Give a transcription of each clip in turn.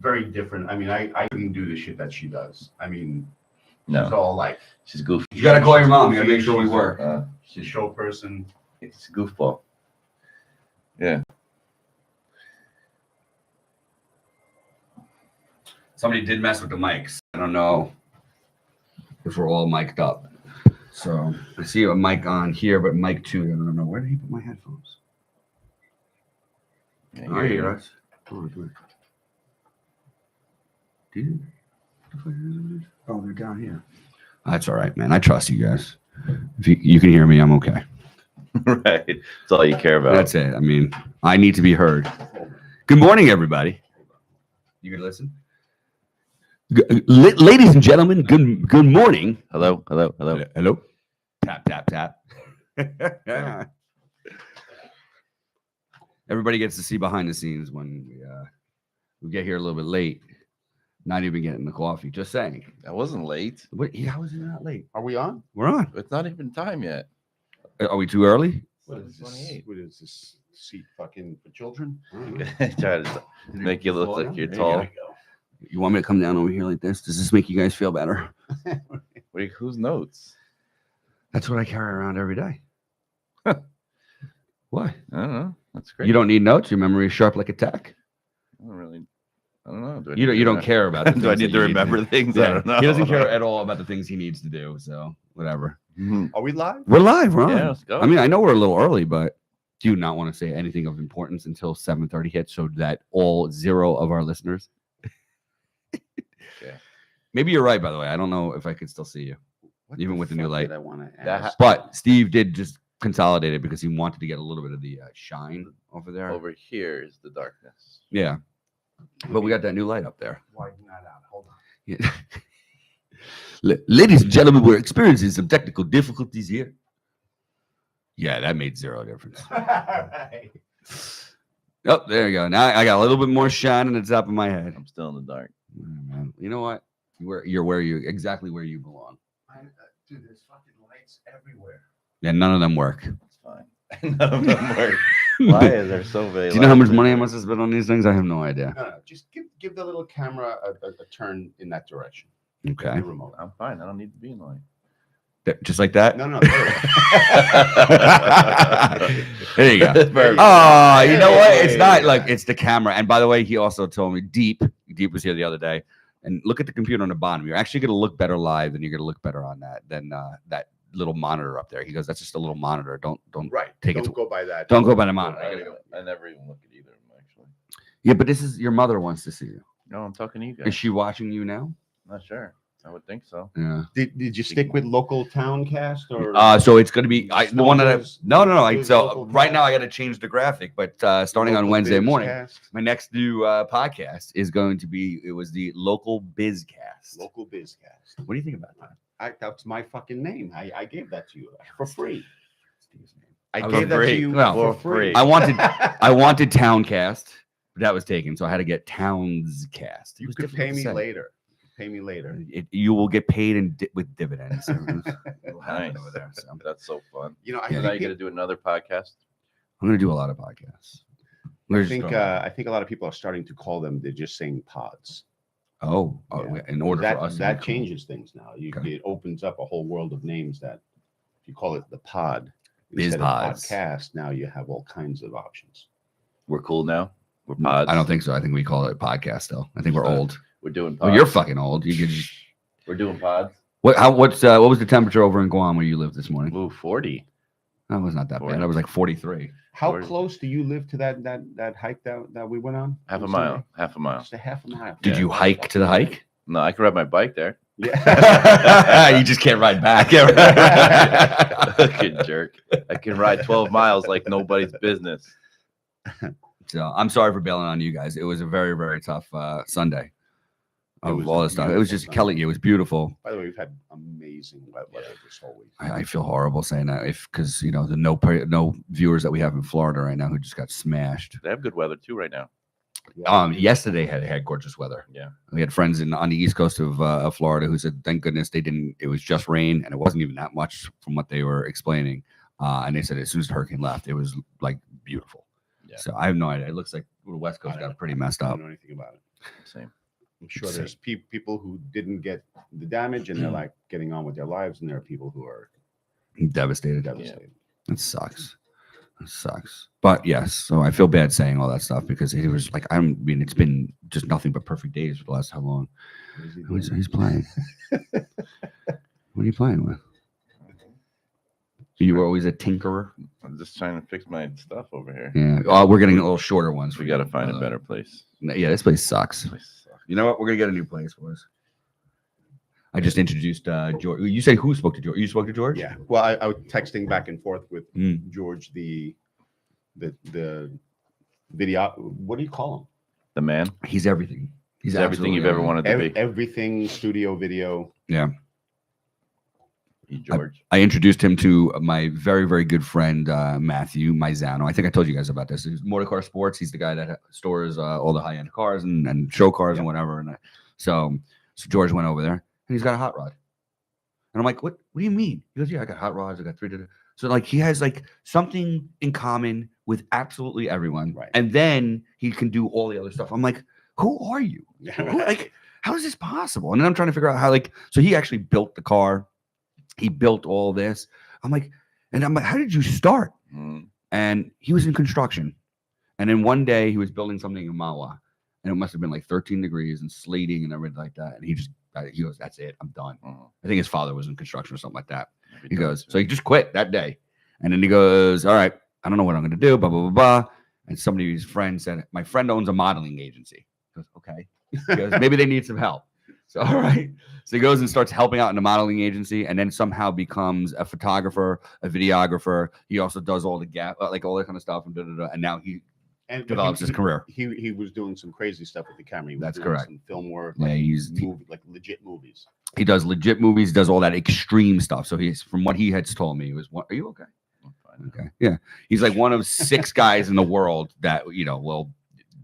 very different. I mean, I couldn't do the shit that she does. I mean, No. she's all like, she's goofy. You gotta call your mom. You gotta make sure we work. She's a show person. It's a goofball. Yeah. Somebody did mess with the mics. I don't know if we're all mic'd up. So I see a mic on here, but mic 2. I don't know. Where did he put my headphones? I hear us. Oh, they're down here. That's all right, man. I trust you guys. If you can hear me, I'm okay. Right. That's all you care about. That's it. I mean, I need to be heard. Good morning, everybody. You can listen. Ladies and gentlemen, good morning. Hello. Hello. Tap, tap, tap. Everybody gets to see behind the scenes when we get here a little bit late. Not even getting the coffee. Just saying. I wasn't late. What? How is it not late? Are we on? We're on. It's not even time yet. Are we too early? What is this? What is this seat fucking for children? Try to make you look like you're tall. You want me to come down over here like this? Does this make you guys feel better? Wait, whose notes? That's what I carry around every day. Why? I don't know. That's great. You don't need notes. Your memory is sharp like a tack. I don't know. You don't care about it. Do I need to remember things? Yeah. I don't know. He doesn't care at all about the things he needs to do. So whatever. Are we live? We're live, right? Yeah, let's go. I mean, I know we're a little early, but do you not want to say anything of importance until 7:30 hits so that all 0 of our listeners? Yeah. Maybe you're right, by the way. I don't know if I could still see you, even with the new light. I want to ask. But Steve did just consolidate it because he wanted to get a little bit of the shine over there. Over here is the darkness. Yeah. But we got that new light up there. Widen that out. Hold on. Yeah. Ladies and gentlemen, we're experiencing some technical difficulties here. Yeah, that made 0 difference. Right. Oh, there you go. Now I got a little bit more shine on the top of my head. I'm still in the dark. You know what? You're exactly where you belong. Dude, there's fucking lights everywhere. Yeah, none of them work. It's fine. None of them work. Why is there so very? Do you know how much money I must have spent on these things? I have no idea. No, just give the little camera a turn in that direction. Okay. The remote. I'm fine. I don't need to be in light. Just like that? No. There you go. Oh, you know what? It's not like it's the camera. And by the way, he also told me Deep was here the other day. And look at the computer on the bottom. You're actually going to look better live than you're going to look better on that little monitor up there. He goes, that's just a little monitor. Don't take it. Don't go by that. Don't go by the monitor. I never even look at either of them, actually. Yeah, but this is your mother wants to see you. No, I'm talking to you guys. Is she watching you now? Not sure. I would think so. Yeah. Did you stick with local town cast or? So it's going to be the one that no. So local right cast? now I got to change the graphic, but starting on Local Wednesday biz morning, cast? my next new podcast is going to be. It was the Local Biz Cast. Local Bizcast. What do you think about that? That's my fucking name. I gave that to you for free. I was gave that to free. you Well, for free. I wanted Towncast, but that was taken, so I had to get Townscast. You could pay me later. Pay me later. You will get paid with dividends. Nice. Over there, so. That's so fun. You know, I So now think you're going to do another podcast? I'm going to do a lot of podcasts. I think a lot of people are starting to call them. They're just saying pods. Yeah. In order that for us, that changes things now. It opens up a whole world of names that, if you call it the pod, instead of podcast, now you have all kinds of options. We're cool now? We're pods? I don't think so. I think we call it podcast still. I think we're old. We're doing pods. Well, you're fucking old. You could just... We're doing pods. What was the temperature over in Guam where you lived this morning? Ooh, 40. That was not that 40. bad. That was like 43. How close do you live to that hike that we went on? Half a mile. Just a half a mile. Did you hike to the hike? No, I can ride my bike there. Yeah. You just can't ride back. Fucking jerk. I can ride 12 miles like nobody's business. So I'm sorry for bailing on you guys. It was a very, very tough Sunday. Of all this stuff. It was just Sunday. Kelly. It was beautiful. By the way, we've had amazing weather this whole week. I feel horrible saying that because the no viewers that we have in Florida right now who just got smashed. They have good weather too right now. Yesterday had gorgeous weather. Yeah, we had friends on the east coast of Florida who said, "Thank goodness they didn't. It was just rain, and it wasn't even that much from what they were explaining." And they said as soon as the hurricane left, it was like beautiful. Yeah. So I have no idea. It looks like the West Coast got pretty messed I up. don't know anything about it. Same. I'm sure there's people who didn't get the damage and they're like getting on with their lives, and there are people who are Devastated. devastated. It sucks. It sucks. But yes, so I feel bad saying all that stuff because he was like, I mean, it's been just nothing but perfect days for the last how long? He's playing. What are you playing with? You were always a tinkerer. I'm just trying to fix my stuff over here. Yeah. Oh, we're getting a little shorter ones. We got to find a better place. Yeah, this place sucks. You know what? We're gonna get a new place for us. I just introduced George. You say who spoke to George? You spoke to George? Yeah. Well, I was texting back and forth with George, the video. What do you call him? The man. He's everything. He's everything you've ever wanted to be. Everything studio video. Yeah. George. I introduced him to my very, very good friend, Matthew Maizano. I think I told you guys about this. He's Motorcar Sports. He's the guy that stores all the high-end cars and show cars and whatever. And so George went over there, and he's got a hot rod. And I'm like, what do you mean? He goes, yeah, I got hot rods. I got 3. So like he has like something in common with absolutely everyone. Right. And then he can do all the other stuff. I'm like, who are you? Like, how is this possible? And then I'm trying to figure out how, like, so he actually built the car. He built all this. I'm like, how did you start? And he was in construction. And then one day he was building something in Mawa, and it must have been like 13 degrees and slating and everything like that. And he goes, that's it. I'm done. I think his father was in construction or something like that. He goes, so he just quit that day. And then he goes, all right, I don't know what I'm going to do, blah, blah, blah, blah. And somebody, his friend said, my friend owns a modeling agency. He goes, okay. He goes, maybe they need some help. So, all right. So he goes and starts helping out in a modeling agency, and then somehow becomes a photographer, a videographer. He also does all the like all that kind of stuff, and now he develops his career. He was doing some crazy stuff with the camera. He was That's doing correct. Some film work. Yeah, like legit movies. He does legit movies. Does all that extreme stuff. So he's, from what he had told me, was, are you okay? I'm fine. Okay. Yeah. He's like one of 6 guys in the world that will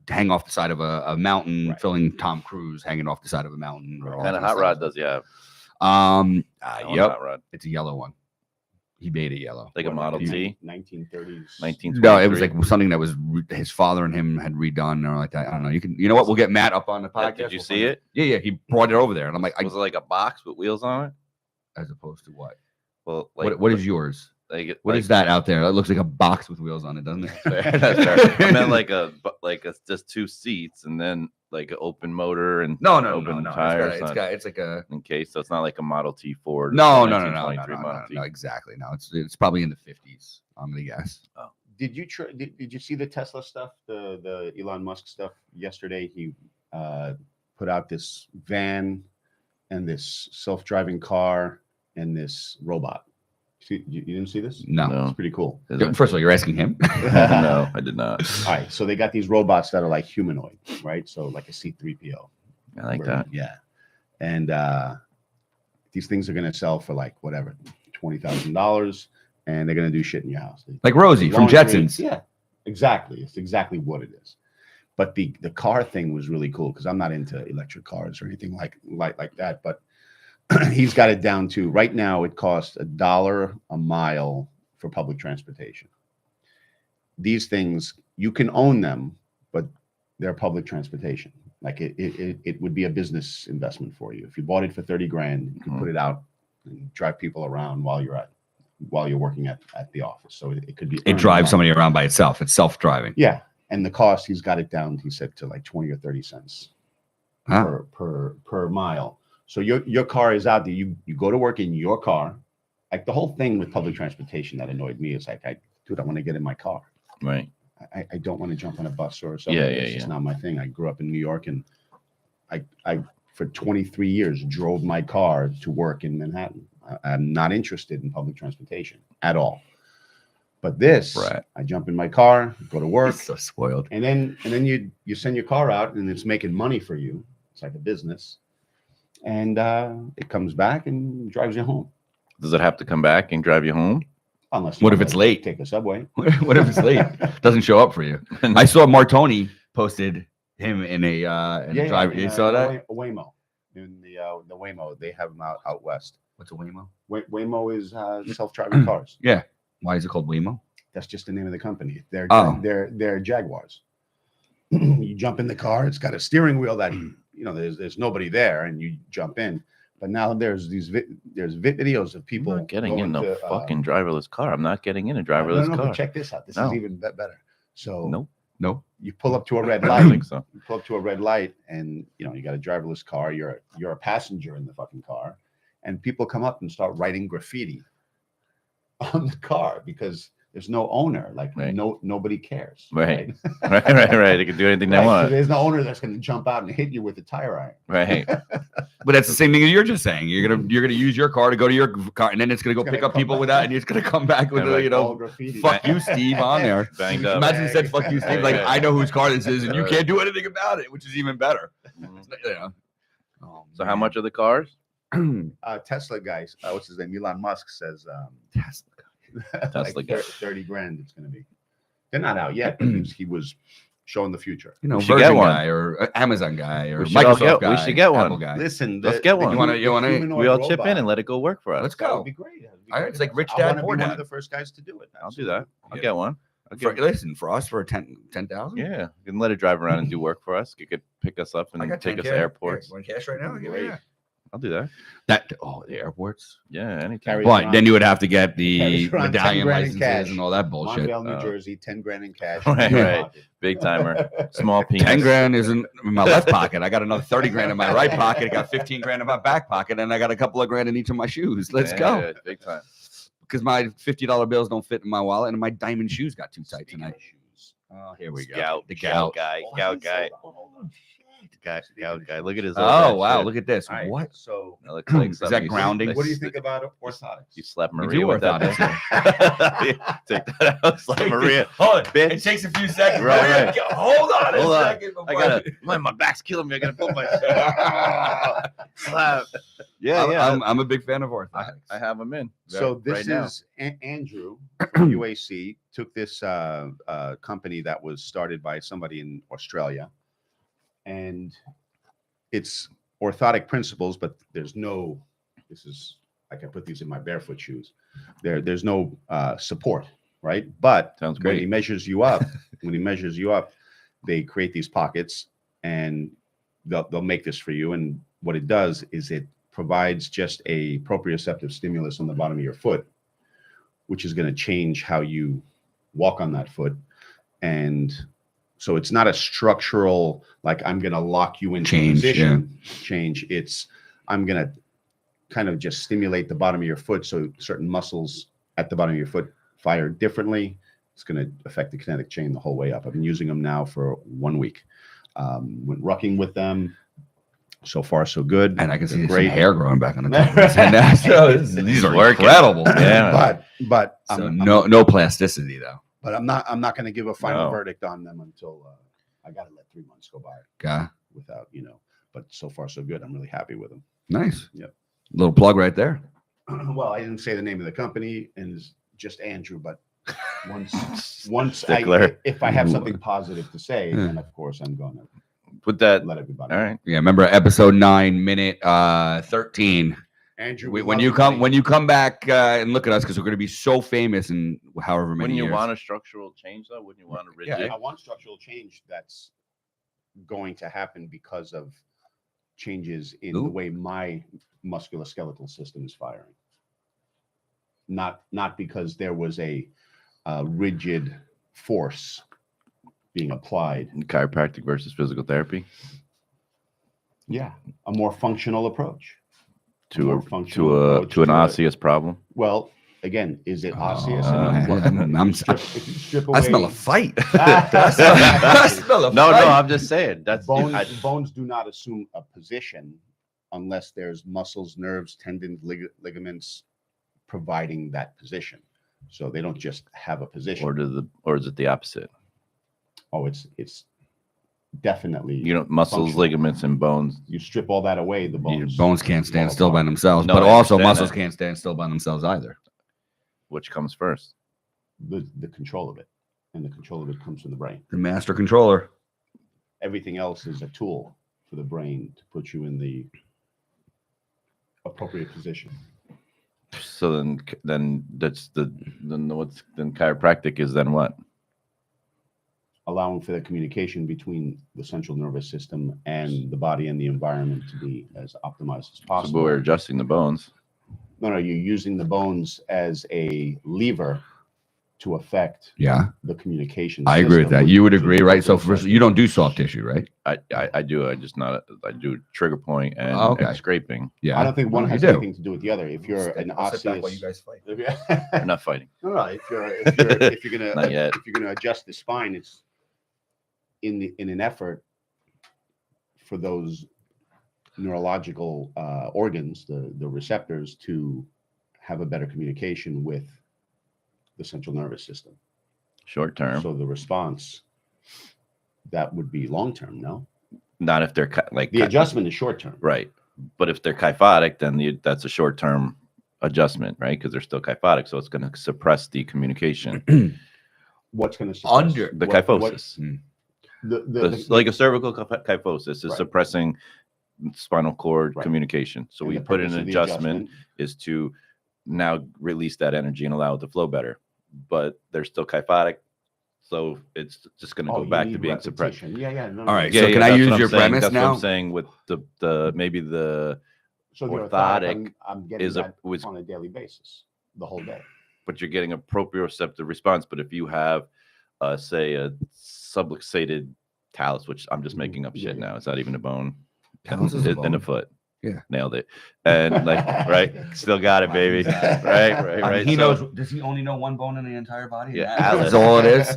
hang off the side of a mountain, filling Tom Cruise hanging off the side of a mountain. What kind of hot rod does he have? Yep. Hot rod. It's a yellow one. He made it yellow. Like a Model T? 1930s. 1923. No, it was like something that was his father and him had redone or like that. I don't know. You know what? We'll get Matt up on the podcast. Did you see it? Yeah. He brought it over there, and I'm like, was it like a box with wheels on it? As opposed to what? Well, like what is yours? Like, what is that out there? That looks like a box with wheels on it, doesn't it? That's fair. I meant like a just 2 seats and then like an open motor and open tires. It's like a in case, so it's not like a Model T Ford. No, exactly. No, it's probably in the 50s. I'm gonna guess. Oh. Did you see the Tesla stuff? The Elon Musk stuff yesterday? He put out this van and this self-driving car and this robot. You didn't see this? No. It's pretty cool. First of all, you're asking him. No, I did not. All right, so they got these robots that are like humanoid, right? So like a C-3PO. I like that. Yeah, and these things are gonna sell for like whatever, $20,000, and they're gonna do shit in your house. Like Rosie from Jetsons. Yeah, exactly. It's exactly what it is. But the car thing was really cool because I'm not into electric cars or anything like that. But he's got it down to right now. It costs $1 a mile for public transportation. These things, you can own them, but they're public transportation. Like it would be a business investment for you. If you bought it for $30,000, you could put it out and drive people around while you're working at the office. So it could be. It drives somebody around by itself. It's self-driving. Yeah, and the cost, he's got it down. He said to like 20 or 30 cents per mile. So your car is out there. You go to work in your car. Like the whole thing with public transportation that annoyed me is like, I want to get in my car. Right. I don't want to jump on a bus or something. It's just not my thing. I grew up in New York, and I for 23 years drove my car to work in Manhattan. I'm not interested in public transportation at all. But this, I jump in my car, go to work. He's so spoiled. And then you send your car out, and it's making money for you. It's like a business. And it comes back and drives you home. Does it have to come back and drive you home? Unless what if it's late? Take the subway. What if it's late? Doesn't show up for you. I saw Martoni posted him in a drive. You saw that? A Waymo. In the Waymo, they have them out west. What's a Waymo? Waymo is self-driving cars. Yeah. Why is it called Waymo? That's just the name of the company. They're Jaguars. You jump in the car. It's got a steering wheel that there's nobody there, and you jump in. But now there's videos of people I'm not getting going in no to, fucking driverless car. I'm not getting in a no, driverless no, car. but check this out. This is even better. So Nope. you pull up to a red I light. don't think so. You pull up to a red light, and you got a driverless car. You're a passenger in the fucking car, and people come up and start writing graffiti on the car because there's no owner. Like nobody cares. Right. Right. They can do anything they want. So there's no owner that's going to jump out and hit you with a tire iron. Right. But that's the same thing as you're just saying. You're gonna use your car to go to your car, and then it's gonna go pick up people with that, and it's gonna come back with graffiti. "fuck you, Steve" on there. Banged up. Imagine it said "fuck you, Steve." Like Right. I know whose car this is, and you can't do anything about it, which is even better. So how much are the cars? Tesla guys, what's his name? Elon Musk says Tesla. Tesla like 30 grand it's going to be. They're not out yet, but he was showing the future. You should get Virgin one. guy or Amazon guy or We should all Microsoft get- we guy. should get one. Apple guy. Listen, Let's get one. You wanna- We all chip in and let it go work for us. Let's That go. would be great. All right, it's like Rich I Dad, wanna Poor be one Dad. of the first guys to do it. I'll do that. I'll get one. Listen, for us, for 10,000. Yeah, you can let it drive around and do work for us. You could pick us up and I got take 10K. us to airports. Want cash right now? Give me that. I'll do that. The airports. Yeah, anytime. Carry But around- then you would have to get the carries around 10 medallion grand in licenses cash. and all that bullshit. Montvale, New Jersey, 10 grand in cash. Right, in your right. pocket. Big timer. Small penis. 10 grand is in my left pocket. I got another 30 grand in my right pocket. I got 15 grand in my back pocket, and I got a couple of grand in each of my shoes. Let's go. Yeah, big time. Because my $50 bills don't fit in my wallet, and my diamond shoes got too tight Speaking tonight. of shoes. Oh, here we go. Scout, The scout gout. guy, scout guy, scout guy. Look at his. Oh, wow. Look at this. All right, What? So That looks like Is something that grounding? what do you think about orthotics? You slap We Maria do with that. orthotics. Take that out. Slap Maria. Hold it. Bitch. It takes a few seconds. Right, right. Hold on Hold a on. second. I gotta. My back's killing me. I gotta put my slap. Yeah. I'm a big fan of orthotics. I have them in. So this right now. is Andrew from UAC took this company that was started by somebody in Australia, and it's orthotic principles, but there's no. This is I can put these in my barefoot shoes. There's no support, right? But Sounds when he great. measures you up, they create these pockets, and they'll make this for you. And what it does is it provides just a proprioceptive stimulus on the bottom of your foot, which is going to change how you walk on that foot. And so it's not a structural, like I'm going to lock you into position change. It's I'm going to kind of just stimulate the bottom of your foot. So certain muscles at the bottom of your foot fire differently. It's going to affect the kinetic chain the whole way up. I've been using them now for 1 week. Went rucking with them. So far, so good. And I can see They're some hair growing back on the top. These are working. incredible. Yeah. But So no plasticity though. But I'm not going to give a final No. verdict on them until I got to let 3 months go by Okay. without, but so far so good. I'm really happy with them. Nice. Yep. Little plug right there. Well, I didn't say the name of the company, and it's just Andrew, but once Stickler. if I have something positive to say, then of course I'm going to Put that. let everybody All know. right. Yeah. Remember episode 9, minute 13. Andrew, When you come back and look at us, because we're going to be so famous in however many Wouldn't you years. want a structural change though? Wouldn't you want a rigid? I want structural change that's going to happen because of changes in the way my musculoskeletal system is firing. Not because there was a rigid force being applied. Chiropractic versus physical therapy Yeah, a more functional approach. to More a functional to a approach to an to it. osseous problem. Well, again, is it osseous? If you strip I away, smell a fight. I smell a No, fight. I'm just saying that's bones do not assume a position unless there's muscles, nerves, tendons, ligaments providing that position. So they don't just have a position. or is it the opposite? Oh, it's definitely Muscles, functional. ligaments, and bones. You strip all that away, the Your bones bones can't stand fall still by apart. themselves, No, but I also understand muscles that. can't stand still by themselves either. Which comes first? The control of it, and the control of it comes from the brain. The master controller. Everything else is a tool for the brain to put you in the appropriate position. So then that's then chiropractic is then what? allowing for the communication between the central nervous system and the body and the environment to be as optimized as So possible. we're adjusting the bones. No, you're using the bones as a lever to affect the communication. I agree with that. You would agree, right? So you don't do soft tissue, right? I do. I do trigger point and, and scraping. I don't think one has anything to do with the other. If you're an osseous, while you guys fight. We're not fighting. No. If you're Not yet. if you're gonna adjust the spine, it's in an effort for those neurological organs, the receptors, to have a better communication with the central nervous system. Short term. So the response, that would be long term, no? Not if they're like the adjustment is short term, right? But if they're kyphotic, then that's a short term adjustment, right? Because they're still kyphotic, so it's going to suppress the communication. What's going to suppress? Under the kyphosis? Like a cervical kyphosis is suppressing spinal cord communication. So we put in an adjustment is to now release that energy and allow it to flow better. But they're still kyphotic, so it's just going to go back to being suppressed. Yeah. All right. So can I use your premise that's now? What I'm saying with the maybe the orthotic I'm getting is on a daily basis, the whole day. But you're getting a proprioceptive response. But if you have, say, a subluxated talus, which I'm just making up shit now, it's not even a bone. Talus is a bone. In the foot. Yeah, nailed it. And like, right, still got it, baby. Right. He knows. Does he only know one bone in the entire body? Yeah, Atlas. That's all it is.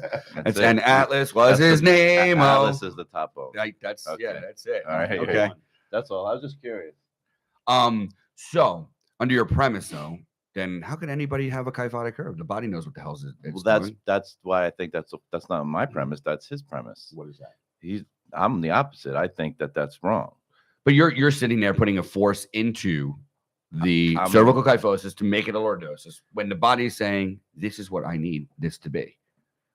And Atlas was his name. Atlas is the top bone. Right. That's okay. That's it. All right. Okay. That's all. I was just curious. So under your premise, though, then how can anybody have a kyphotic curve? The body knows what the hell it's doing. That's why I think that's not my premise. That's his premise. What is that? I'm the opposite. I think that's wrong. But you're sitting there putting a force into the cervical kyphosis to make it a lordosis when the body is saying, this is what I need this to be.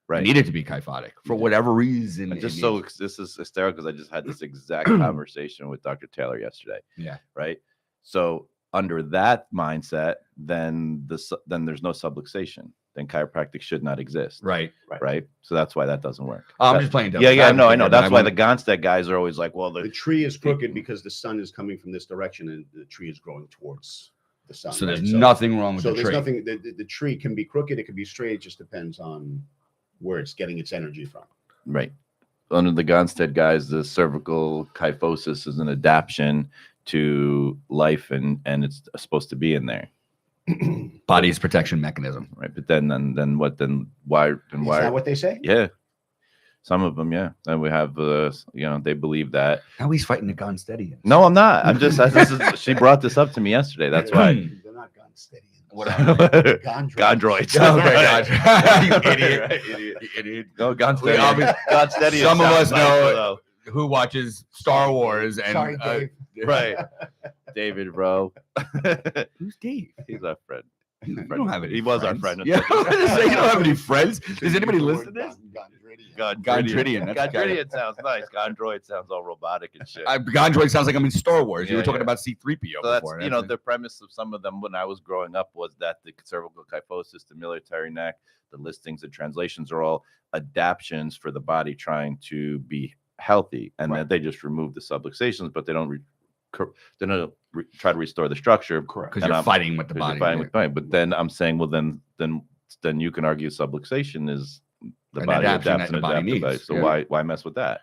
Right. I need it to be kyphotic for whatever reason. This is hysterical because I just had this exact conversation with Dr. Taylor yesterday. Yeah. Right. So under that mindset, then there's no subluxation. Then chiropractic should not exist. Right. So that's why that doesn't work. I'm just playing devil's advocate. No, I know. That's why the Gonstead guys are always like, well, the tree is crooked because the sun is coming from this direction and the tree is growing towards the sun. So there's nothing wrong with the tree. So there's nothing. The tree can be crooked. It can be straight. It just depends on where it's getting its energy from. Right. Under the Gonstead guys, the cervical kyphosis is an adaptation to life, and it's supposed to be in there. Body's protection mechanism, right? But then why is that what they say? Yeah, some of them, yeah. And we have they believe that. Now he's fighting the Gonsteadians. No, I'm not. I'm just she brought this up to me yesterday. That's why. They're not Gonsteadians. What are they? Gondroids. Okay, you idiot. No, Gonsteadians. Some of us know who watches Star Wars and sorry, Dave. Right. David, bro. Who's Dave? He's our friend. You don't have any. He was our friend. Yeah, I was gonna say, you don't have any friends. Does anybody listen to this? Gondridian. Gondridian sounds nice. Gondroid sounds all robotic and shit. Gondroid sounds like I'm in Star Wars. You were talking about C-3PO before. That's, the premise of some of them when I was growing up was that the cervical kyphosis, the military neck, the listings, the translations are all adaptations for the body trying to be healthy, and that they just remove the subluxations, but they don't try to restore the structure. Correct. Because you're fighting with the body. But then I'm saying, well, then you can argue subluxation is the body adapts and body needs. So why mess with that?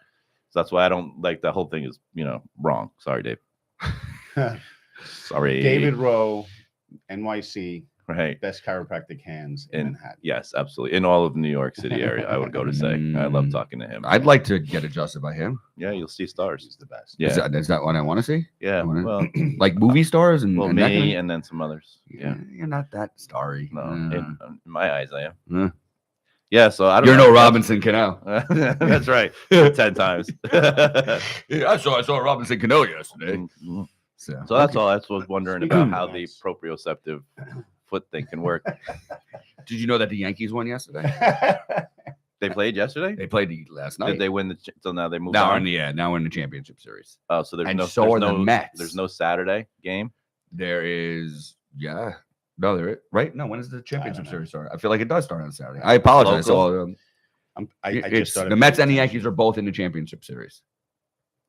So that's why I don't like the whole thing is wrong. Sorry, Dave. Sorry, David Rowe, NYC. Right. Best chiropractic hands in Manhattan. Yes, absolutely. In all of the New York City area, I would go to say. I love talking to him. I'd like to get adjusted by him. Yeah, you'll see stars. He's the best. Yeah. Is that what I want to see? Yeah. Well, like movie stars and me and then some others. Yeah. You're not that starry. No, in my eyes, I am. Yeah, so I don't know. You're no Robinson Cano. That's right. 10 times. I saw Robinson Cano yesterday. Mm-hmm. So that's all. That's what I was wondering about how the proprioceptive foot thing can work. Did you know that the Yankees won yesterday? They played yesterday? They played last night. Did they win so now they moved on? Now in the championship series. Oh, so there's the Mets. There's no Saturday game? There is, yeah. No, there is, right? No, when does the championship series start? I feel like it does start on Saturday. I apologize. I just started the Mets and the Yankees are both in the championship series.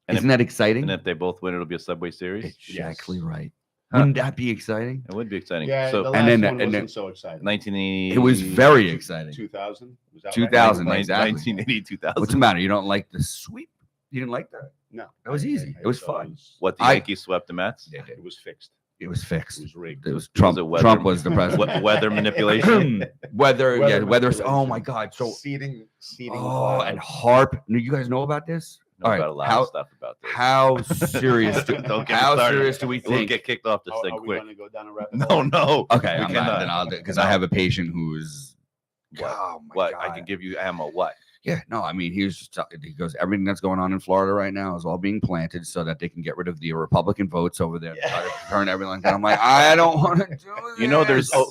And Isn't that exciting? And if they both win, it'll be a Subway Series. Exactly right. Wouldn't that be exciting? It would be exciting. Yeah, so the last one wasn't so exciting. 1980. It was very exciting. 2000. Was that 2000, right? exactly. 1980, 2000. What's the matter? You don't like the sweep? You didn't like that? No, That was easy. It was fun. What, the Yankees swept the Mets? Yeah, it was fixed. It was fixed. It was rigged. It was Trump. Trump was the president. Weather manipulation. weather. Oh my God. So seating. Oh, and HARP. You guys know about this? All right. A lot of stuff about this. How serious? Serious do we think? We'll get kicked off this thing quick. Are we going to go down a rabbit hole? No. Okay, I'm not. Then I'll because I have a patient who's. What? I can give you ammo. What? Yeah, no, I mean, he goes, everything that's going on in Florida right now is all being planted so that they can get rid of the Republican votes over there, try to turn everything down. I'm like, I don't want to do this. You know,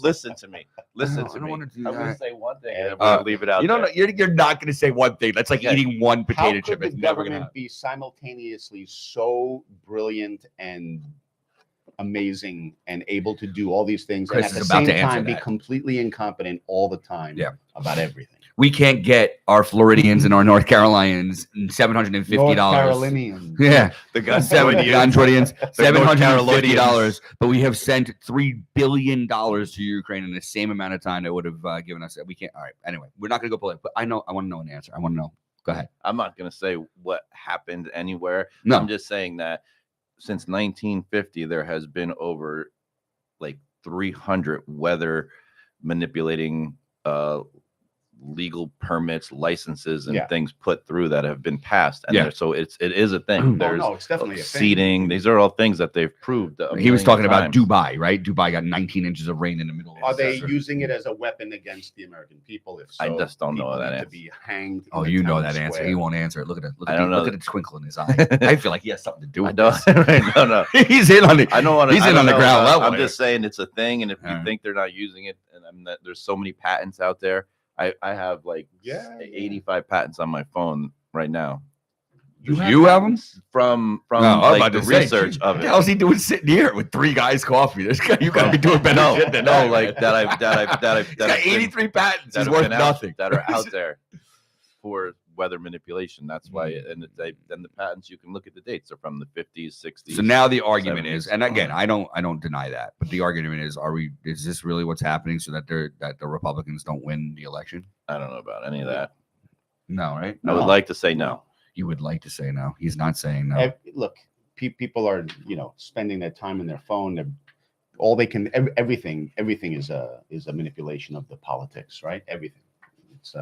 listen to me. Listen to me. I don't want to do I'm that. going to say one thing and I'm going to leave it out. You're not going to say one thing. That's like eating one potato chip. How could the government be simultaneously so brilliant and amazing and able to do all these things and at the same time be completely incompetent all the time about everything? We can't get our Floridians and our North Carolinians $750. North Carolinians. Yeah. The Gondrodians, $750. But we have sent $3 billion to Ukraine in the same amount of time that would have given us. We can't. All right. Anyway, we're not going to go political. But I want to know an answer. I want to know. Go ahead. I'm not going to say what happened anywhere. No. I'm just saying that since 1950, there has been over like 300 weather manipulating legal permits, licenses, and things put through that have been passed. And so it is a thing. There's it's definitely a seating. These are all things that they've proved. He was talking about Dubai, right? Dubai got 19 inches of rain in the middle. Are they using it as a weapon against the American people? If so, I just don't know that answer. To be hanged. Oh, you know that answer. He won't answer it. Look at it. Look at the twinkle in his eye. I feel like he has something to do with this. No. He's in on it. I don't want to. He's in on the ground level. I'm just saying it's a thing, and if you think they're not using it, and that there's so many patents out there. I have like 85 patents on my phone right now. You have them from like the research of it. What the hell's he doing sitting here with 3 guys coffee? This guy, you gotta be doing better shit than that. Like that I've got 83 patents. He's worth nothing. That are out there for weather manipulation. That's why, and then the patents, you can look at the dates. They're from the 50s, 60s. So now the argument is, and again, I don't deny that, but the argument is, is this really what's happening so that the Republicans don't win the election? I don't know about any of that. No, right? I would like to say no. You would like to say no. He's not saying no. Look, people are, spending their time on their phone. All they can, everything is a manipulation of the politics, right? Everything. It's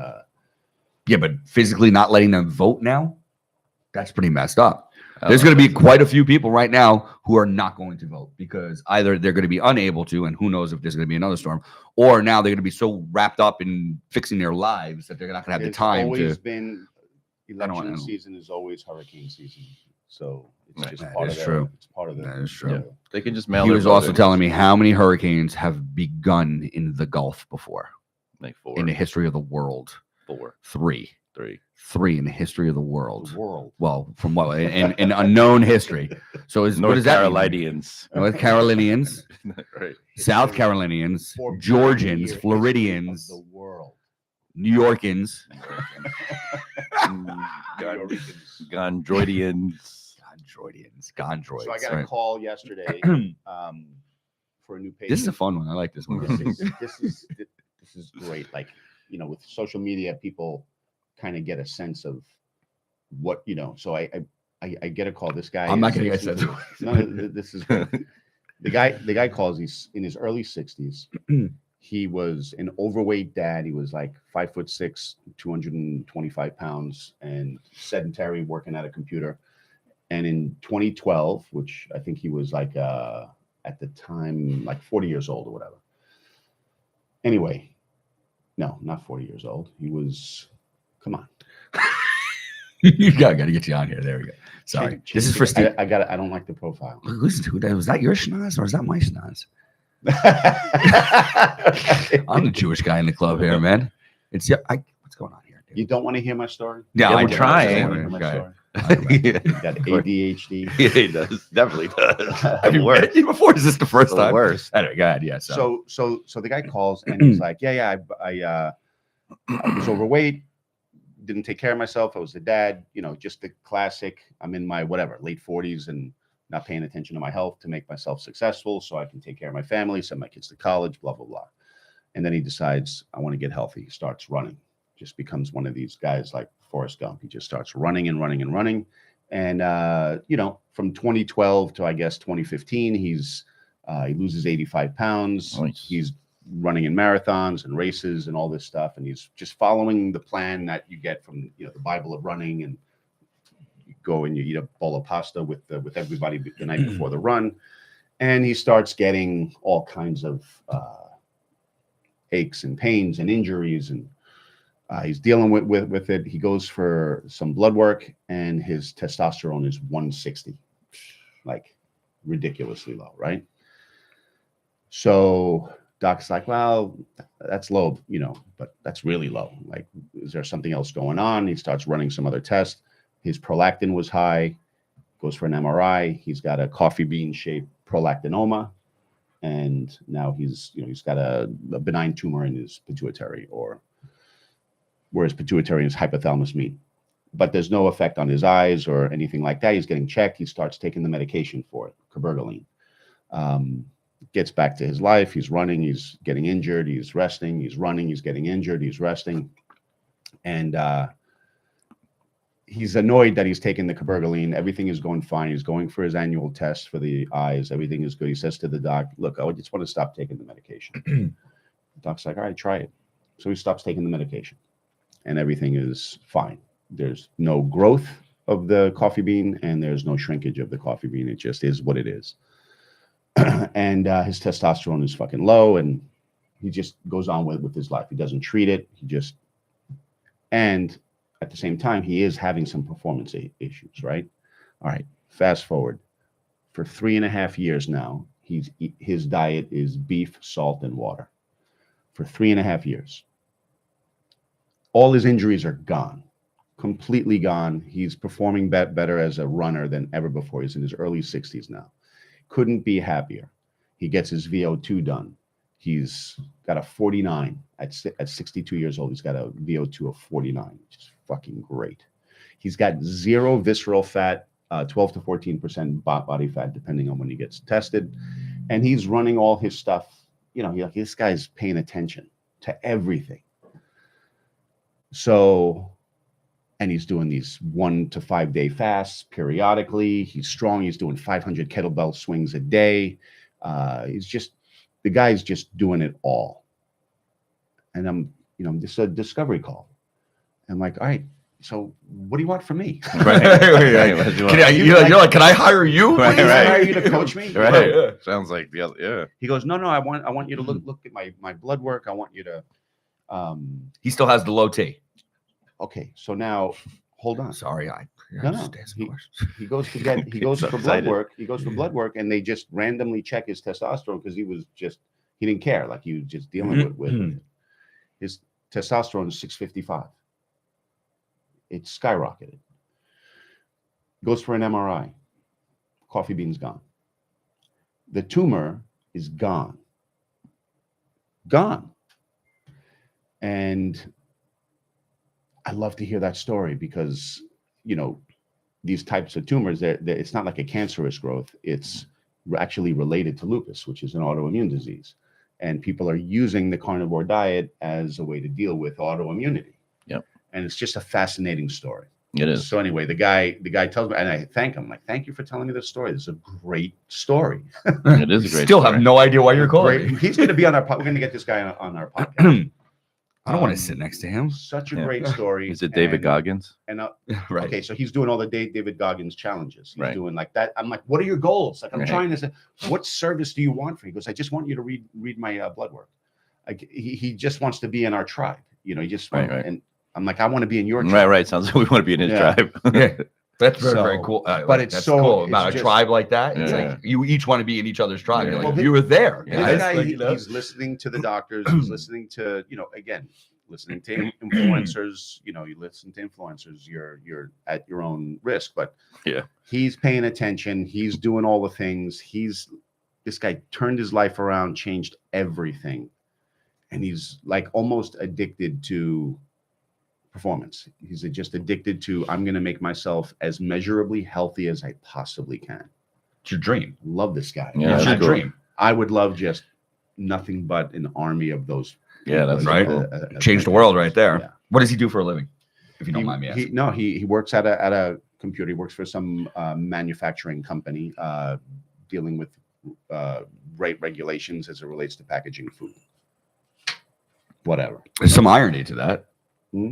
Yeah, but physically not letting them vote now, that's pretty messed up. There's going to be quite a few people right now who are not going to vote because either they're going to be unable to, and who knows if there's going to be another storm, or now they're going to be so wrapped up in fixing their lives that they're not going to have the time to. Election season is always hurricane season, so it's just part of true. It's part of that. That is true. Yeah. They can just mail. He was also telling me how many hurricanes have begun in the Gulf before, like 4 in the history of the world. 4, 3. 3 in the history of the world. Well, from what in unknown history. So is North what is that? Carolinians, North Carolinians, right? South Carolinians, Georgians, Floridians, the world, New Yorkers, Gondroidians. Gondroids. So I got a call yesterday for a new page. This is a fun one. I like this one. This is great. Like, with social media, people kind of get a sense of what, so I get a call. This guy, I'm not going to get a sense. No, this is great. The guy calls, he's in his early 60s. He was an overweight dad. He was like 5'6", 225 pounds, and sedentary, working at a computer. And in 2012, which I think he was like at the time like 40 years old or whatever. Anyway, no, not 40 years old. He was, come on. You got to get you on here. There we go. Sorry. This is for Steve. I don't like the profile. Listen to that. Was that your schnoz or is that my schnoz? I'm the Jewish guy in the club here, man. What's going on here, dude? You don't want to hear my story? Yeah, I'm trying. You got ADHD. Yeah, he does. Definitely does. Have you met you before? Is this the first time? Worse. Anyway, go ahead. Yeah. So the guy calls and he's like, I was overweight, didn't take care of myself. I was the dad, just the classic. I'm in my late 40s and not paying attention to my health to make myself successful so I can take care of my family, send my kids to college, blah, blah, blah. And then he decides, I want to get healthy. He starts running, just becomes one of these guys like Forrest Gump. He just starts running and running and running. And, from 2012 to, I guess, 2015, he loses 85 pounds. Nice. He's running in marathons and races and all this stuff. And he's just following the plan that you get from, the Bible of running, and you go and you eat a bowl of pasta with everybody the night before the run. And he starts getting all kinds of aches and pains and injuries, and he's dealing with it. He goes for some blood work, and his testosterone is 160, like ridiculously low, right? So doc's like, well, that's low, but that's really low. Like, is there something else going on? He starts running some other tests. His prolactin was high, goes for an MRI. He's got a coffee bean shaped prolactinoma. And now he's got a benign tumor in his pituitary, or where his pituitary and his hypothalamus meet. But there's no effect on his eyes or anything like that. He's getting checked. He starts taking the medication for it, cabergoline. Gets back to his life. He's running. He's getting injured. He's resting. He's running. He's getting injured. He's resting. And he's annoyed that he's taking the cabergoline. Everything is going fine. He's going for his annual test for the eyes. Everything is good. He says to the doc, look, I just want to stop taking the medication. The doc's like, all right, try it. So he stops taking the medication, and everything is fine. There's no growth of the coffee bean, and there's no shrinkage of the coffee bean. It just is what it is. And his testosterone is fucking low, and he just goes on with his life. He doesn't treat it. And at the same time, he is having some performance issues, right? All right, fast forward. For 3.5 years now, his diet is beef, salt, and water. For 3.5 years. All his injuries are gone, completely gone. He's performing better as a runner than ever before. He's in his early 60s now. Couldn't be happier. He gets his VO2 done. He's got a 49 at 62 years old. He's got a VO2 of 49, which is fucking great. He's got zero visceral fat, 12 to 14% body fat, depending on when he gets tested. And he's running all his stuff. This guy's paying attention to everything. So, and he's doing these 1 to 5 day fasts periodically. He's strong. He's doing 500 kettlebell swings a day. The guy's just doing it all. And I'm, this is a discovery call. I'm like, all right, so what do you want from me? Right. You're like, can I hire you? Right. Can I hire you to coach me? Right. Yeah. Sounds like the other. Yeah. He goes, no, I want you to look at my blood work. I want you to. He still has the low T. Okay, so now hold on. Sorry, No. He goes for blood work. He goes for blood work, and they just randomly check his testosterone because he didn't care. Like, he was just dealing with it. His testosterone is 655. It's skyrocketed. Goes for an MRI. Coffee bean's gone. The tumor is gone. Gone. And I love to hear that story because, these types of tumors, it's not like a cancerous growth. It's actually related to lupus, which is an autoimmune disease. And people are using the carnivore diet as a way to deal with autoimmunity. Yep. And it's just a fascinating story. It is. So anyway, the guy tells me, and I thank him, like, thank you for telling me this story. This is a great story. It is a great Still story. have no idea why you're calling. He's going to be on our podcast. We're going to get this guy on our podcast. I don't want to sit next to him. Such a great story. Is it David Goggins? And right. Okay, so he's doing all the David Goggins challenges. He's right. doing like that. I'm like, what are your goals? Like, I'm trying to say, what service do you want for me? He goes, I just want you to read my blood work. Like, he just wants to be in our tribe. He just right. And I'm like, I want to be in your tribe. Right. Sounds like we want to be in his tribe. Yeah. That's very cool. But it's so cool about a tribe like that. It's like you each want to be in each other's tribe. Yeah. You're like, you were there. This guy, he's listening to the doctors. He's listening to, listening to influencers. You listen to influencers. You're at your own risk. But he's paying attention. He's doing all the things. This guy turned his life around, changed everything, and he's like almost addicted to performance. He's just addicted to, I'm going to make myself as measurably healthy as I possibly can. It's your dream. Love this guy. Yeah, it's your dream. I would love just nothing but an army of those. Yeah, that's right. Cool. Change the world right there. Yeah. What does he do for a living? If you don't mind me asking. He works at a computer. He works for some manufacturing company dealing with regulations as it relates to packaging food. Whatever. There's some irony to that.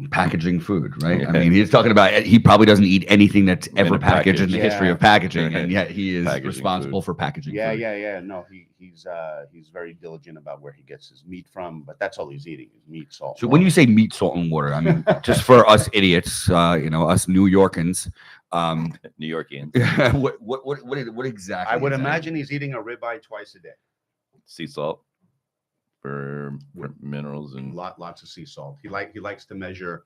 Packaging food, right? I mean, he's talking about he probably doesn't eat anything that's ever packaged in the history of packaging, and yet he is responsible for packaging food. Yeah. No, he's very diligent about where he gets his meat from, but that's all he's eating is meat, salt. So when you say meat, salt, and water, I mean, just for us idiots, us New Yorkans, New Yorkians, what exactly? I would imagine he's eating a ribeye twice a day. Sea salt. For minerals and lots of sea salt. He likes to measure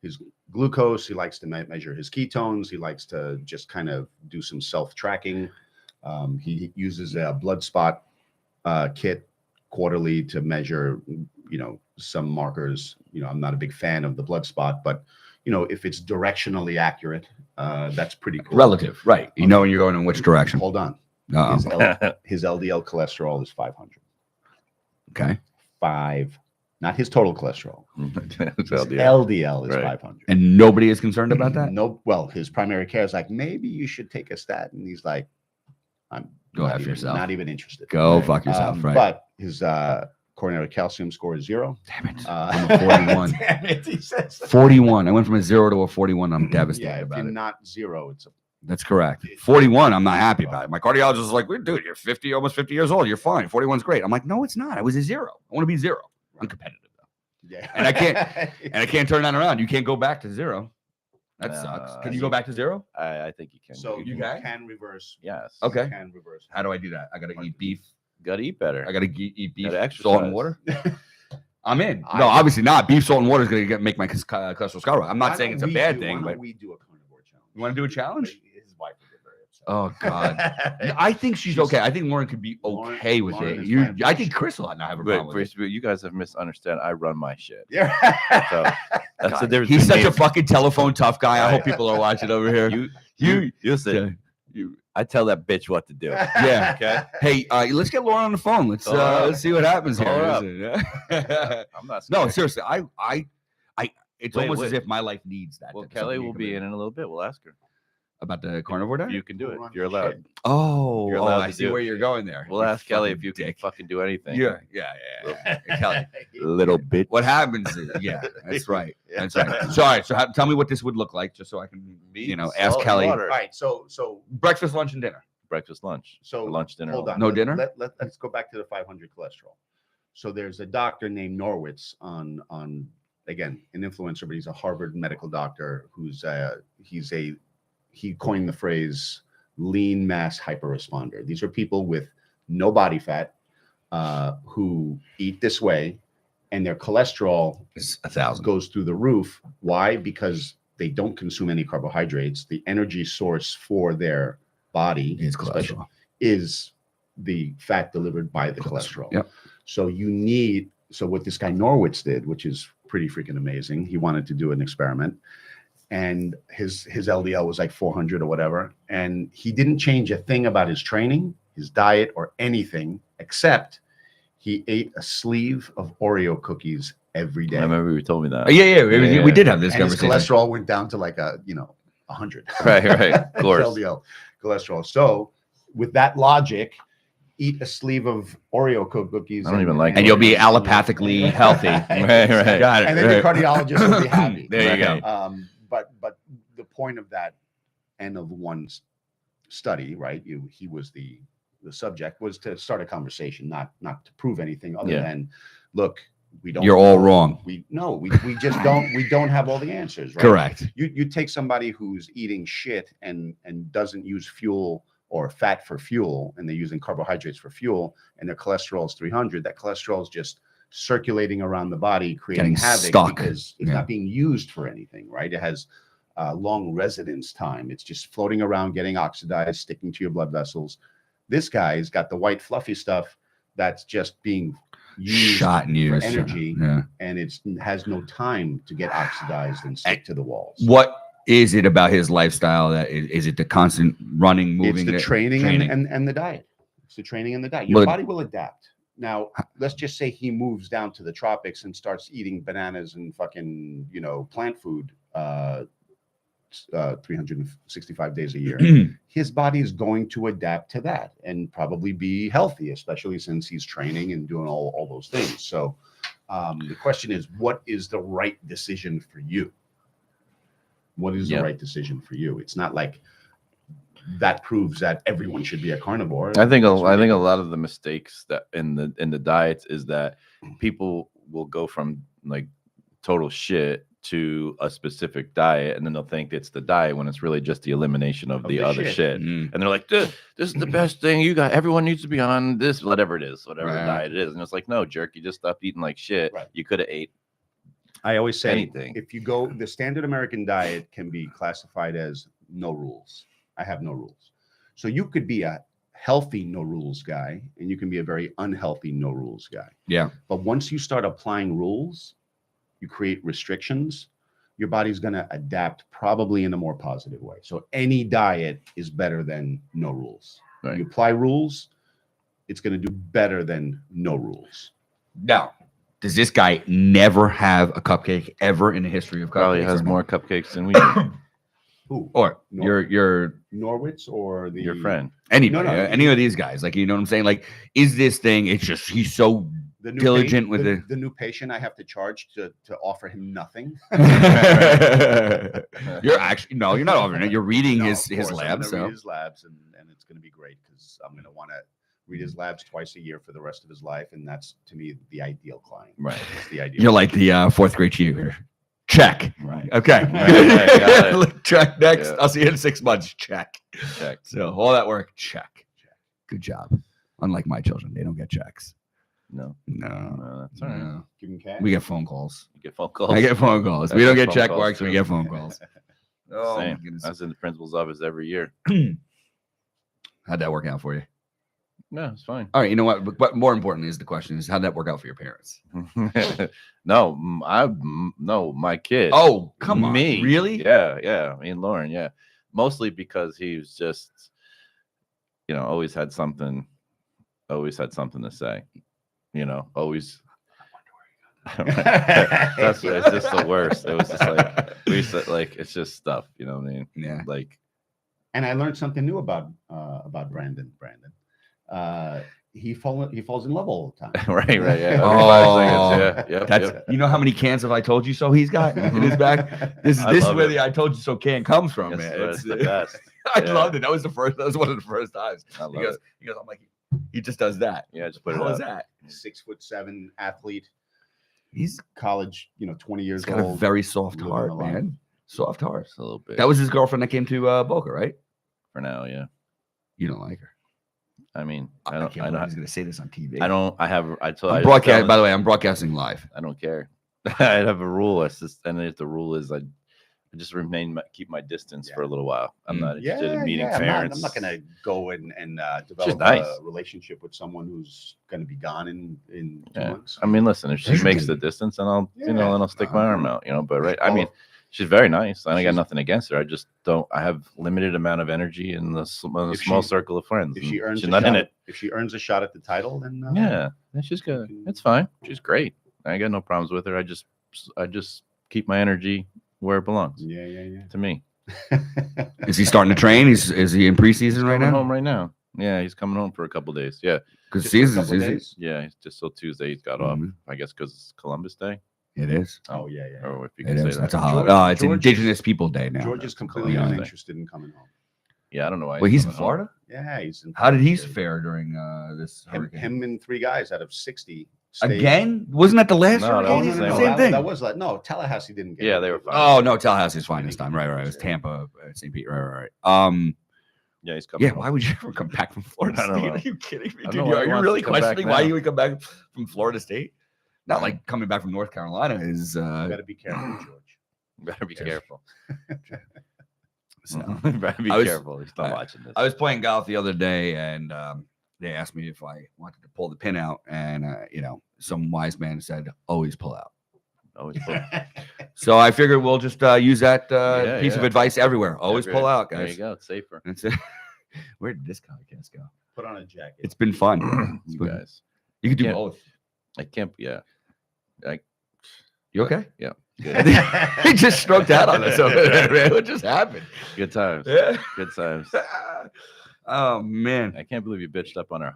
his glucose. He likes to measure his ketones. He likes to just kind of do some self-tracking. He uses a blood spot kit quarterly to measure, some markers. I'm not a big fan of the blood spot, but if it's directionally accurate, that's pretty cool. Relative, right? You know when you're going in which direction. Hold on. His LDL cholesterol is 500. Okay. 5, not his total cholesterol. His LDL is 500. And nobody is concerned about that? No. Well, his primary care is like, maybe you should take a statin. He's like, Go after yourself. Not even interested. Go fuck yourself, right? But his coronary calcium score is 0. Damn it. I'm a 41. Damn it, he says. 41. I went from a 0 to a 41. I'm devastated if about you're it. not 0, it's a... That's correct. 41, I'm not happy about it. My cardiologist is like, dude, you're 50, almost 50 years old. You're fine. 41's great. I'm like, no, it's not. I was a 0. I want to be 0. I'm competitive though. Yeah. And I can't turn that around. You can't go back to 0. That sucks. Can you go back to 0? I think you can. So you can reverse. Yes. Okay. You can reverse. How do I do that? I got to eat beef. Got to eat better. I got to eat beef, exercise. salt, and water. I'm in. No, obviously not. Beef, salt, and water is going to make my cholesterol skyrocket. I'm not saying it's a bad thing, but we do a carnivore challenge. You want to do a challenge? His wife would get very upset. Oh God. I think she's okay. I think Lauren could be okay with it. I think Chris will not have a problem with it. You guys have misunderstood. I run my shit. Yeah. So that's the difference. He's such a fucking telephone tough guy. I hope people are watching over here. You listen. I tell that bitch what to do. Yeah. Okay. Hey, let's get Lauren on the phone. Let's see what happens here. I'm not. No, seriously. It's almost as if my life needs that. Well, Kelly will be in a little bit. We'll ask her about the carnivore diet. You can do it. You're allowed. Oh, you're allowed I see where you're going there. We'll ask Kelly if you can fucking do anything. Yeah. Kelly, little bitch. What happens is, that's right. That's right. Sorry. So tell me what this would look like, just so I can, ask Kelly. Right. So breakfast, lunch, and dinner. Breakfast, lunch. So lunch, dinner. Hold on. No dinner. Let's go back to the 500 cholesterol. So there's a doctor named Norwitz on again an influencer, but he's a Harvard medical doctor who's he coined the phrase lean mass hyperresponder. These are people with no body fat who eat this way, and their cholesterol is 1,000 goes through the roof. Why? Because they don't consume any carbohydrates. The energy source for their body is the fat delivered by the cholesterol. Yep. So what this guy Norwitz did, which is pretty freaking amazing, he wanted to do an experiment, and his LDL was like 400 or whatever, and he didn't change a thing about his training, his diet, or anything, except he ate a sleeve of Oreo cookies every day. I remember you told me that. We did have this and conversation. His cholesterol went down to like 100. Right. Of course. LDL cholesterol. So with that logic, eat a sleeve of Oreo cookies. I don't even like. And you'll be allopathically healthy. Right. Got it. And then the cardiologist will be happy. There you go. But the point of that N of 1 study, right? He was the subject, was to start a conversation, not to prove anything other than, look, we don't. You're all wrong. We just don't. We don't have all the answers. Right? Correct. You take somebody who's eating shit and doesn't use fuel or fat for fuel, and they're using carbohydrates for fuel, and their cholesterol is 300. That cholesterol is just circulating around the body, creating havoc because it's not being used for anything, right? It has long residence time. It's just floating around, getting oxidized, sticking to your blood vessels. This guy's got the white fluffy stuff that's just being used shot and used for energy, yeah. and it has no time to get oxidized and stick to the walls. What is it about his lifestyle that is it the constant running, moving? It's the training. And the diet. It's the training and the diet. Your body will adapt. Now, let's just say he moves down to the tropics and starts eating bananas and fucking, plant food 365 days a year. His body is going to adapt to that and probably be healthy, especially since he's training and doing all those things. So the question is, what is the right decision for you? What is the right decision for you? It's not like that proves that everyone should be a carnivore. I think a lot of the mistakes that in the diets is that people will go from like total shit to a specific diet, and then they'll think it's the diet when it's really just the elimination of the other shit. And they're like, this is the best thing you got. Everyone needs to be on this, whatever it is, whatever diet it is. And it's like, no, jerk, you just stopped eating like shit. Right. You could have ate. I always say anything. If you go, the standard American diet can be classified as no rules. I have no rules. So you could be a healthy no rules guy, and you can be a very unhealthy no rules guy. Yeah. But once you start applying rules, you create restrictions, your body's going to adapt probably in a more positive way. So any diet is better than no rules. Right. You apply rules, it's going to do better than no rules. Now, does this guy never have a cupcake ever in the history of cupcakes? Probably has more cupcakes than we do. Who? Or your Norwitz or your friend? Anybody, any of these guys? Like, you know what I'm saying? Like, is this thing? It's just he's so diligent with the new patient. I have to charge to offer him nothing. You're actually you're not offering it. You're reading his labs. Read his labs, and it's going to be great because I'm going to want to read his labs twice a year for the rest of his life, and that's to me the ideal client. Right, it's the ideal. You're like the fourth grade cheerleader. Check. Right. Okay. Right, got it. Check next. Yeah. I'll see you in 6 months. Check. Check. So all that work. Check. Good job. Unlike my children, they don't get checks. No, that's all right. No. Give them cash. We get phone calls. You get phone calls. I get phone calls. We don't get check marks. We get phone calls. Oh, same. I was in the principal's office every year. How'd that work out for you? No, it's fine. All right. You know what? But more importantly is the question is, how'd that work out for your parents? No, my kid. Oh, come on. Me. Really? Yeah. Me and Lauren. Yeah. Mostly because he was just, always had something to say. Always. It's just the worst. It was just like it's just stuff. You know what I mean? Yeah. Like. And I learned something new about Brandon. He falls in love all the time. Right, yeah. That's you know how many cans have I told you so he's got in his back? This is where the I told you so can comes from, man. It's the best. I loved it. That was one of the first times. He goes, I'm like, he just does that. Yeah, just put it out. How is that? 6'7" athlete. He's college, 20 years old. He's got a very soft heart, man. Soft heart. A little bit. That was his girlfriend that came to Boca, right? For now, yeah. You don't like her. I mean, I know he's going to say this on TV. By the way, I'm broadcasting live. I don't care. I have a rule. And if the rule is I just keep my distance for a little while. I'm not interested in meeting parents. I'm not going to go and develop a relationship with someone who's going to be gone in 2 months. I mean, listen, if she makes the distance, then I'll stick my arm out. But right, I mean, she's very nice. I got nothing against her. I just don't. I have limited amount of energy in a small circle of friends. If she earns she's not in it. If she earns a shot at the title, then then she's good. It's fine. She's great. I got no problems with her. I just keep my energy where it belongs. Yeah. To me. Is he starting to train? Is he in preseason right now? Home right now. Yeah, he's coming home for a couple days. Yeah, because season's yeah, he's just till Tuesday. He's got off. I guess because it's Columbus Day. It is. Oh yeah. Or if you can say that. That's a holiday. It's Indigenous People Day now. George is completely uninterested in coming home. Yeah, I don't know why. Wait, he's in Florida? Yeah, he's in Florida. How did he fare during this hurricane? Him and 3 guys out of 60. Again? Wasn't that the last hurricane? No, same thing. That was like, no, Tallahassee didn't get it. Yeah, they were fine. Oh, no, Tallahassee's fine this time. Right. It was Tampa, St. Pete. Right. Yeah, he's coming home. Why would you ever come back from Florida I don't State? know. Are you kidding me, dude? Are you really questioning why you would come back from Florida State? Not like coming back from North Carolina is. You got to be careful, George. Better be careful. So, better be careful. He's not watching this. I was playing golf the other day, and they asked me if I wanted to pull the pin out, and some wise man said, "Always pull out." Always pull. So I figured we'll just use that piece of advice everywhere. Always pull out, guys. There you go. It's safer. That's it. Where did this podcast go? Put on a jacket. It's been fun. You guys. You could do both. I can't. Yeah. You okay? Yeah. Good. He just stroked out on us over there, man. What just happened? Good times. Yeah. Good times. Oh man, I can't believe you bitched up on our.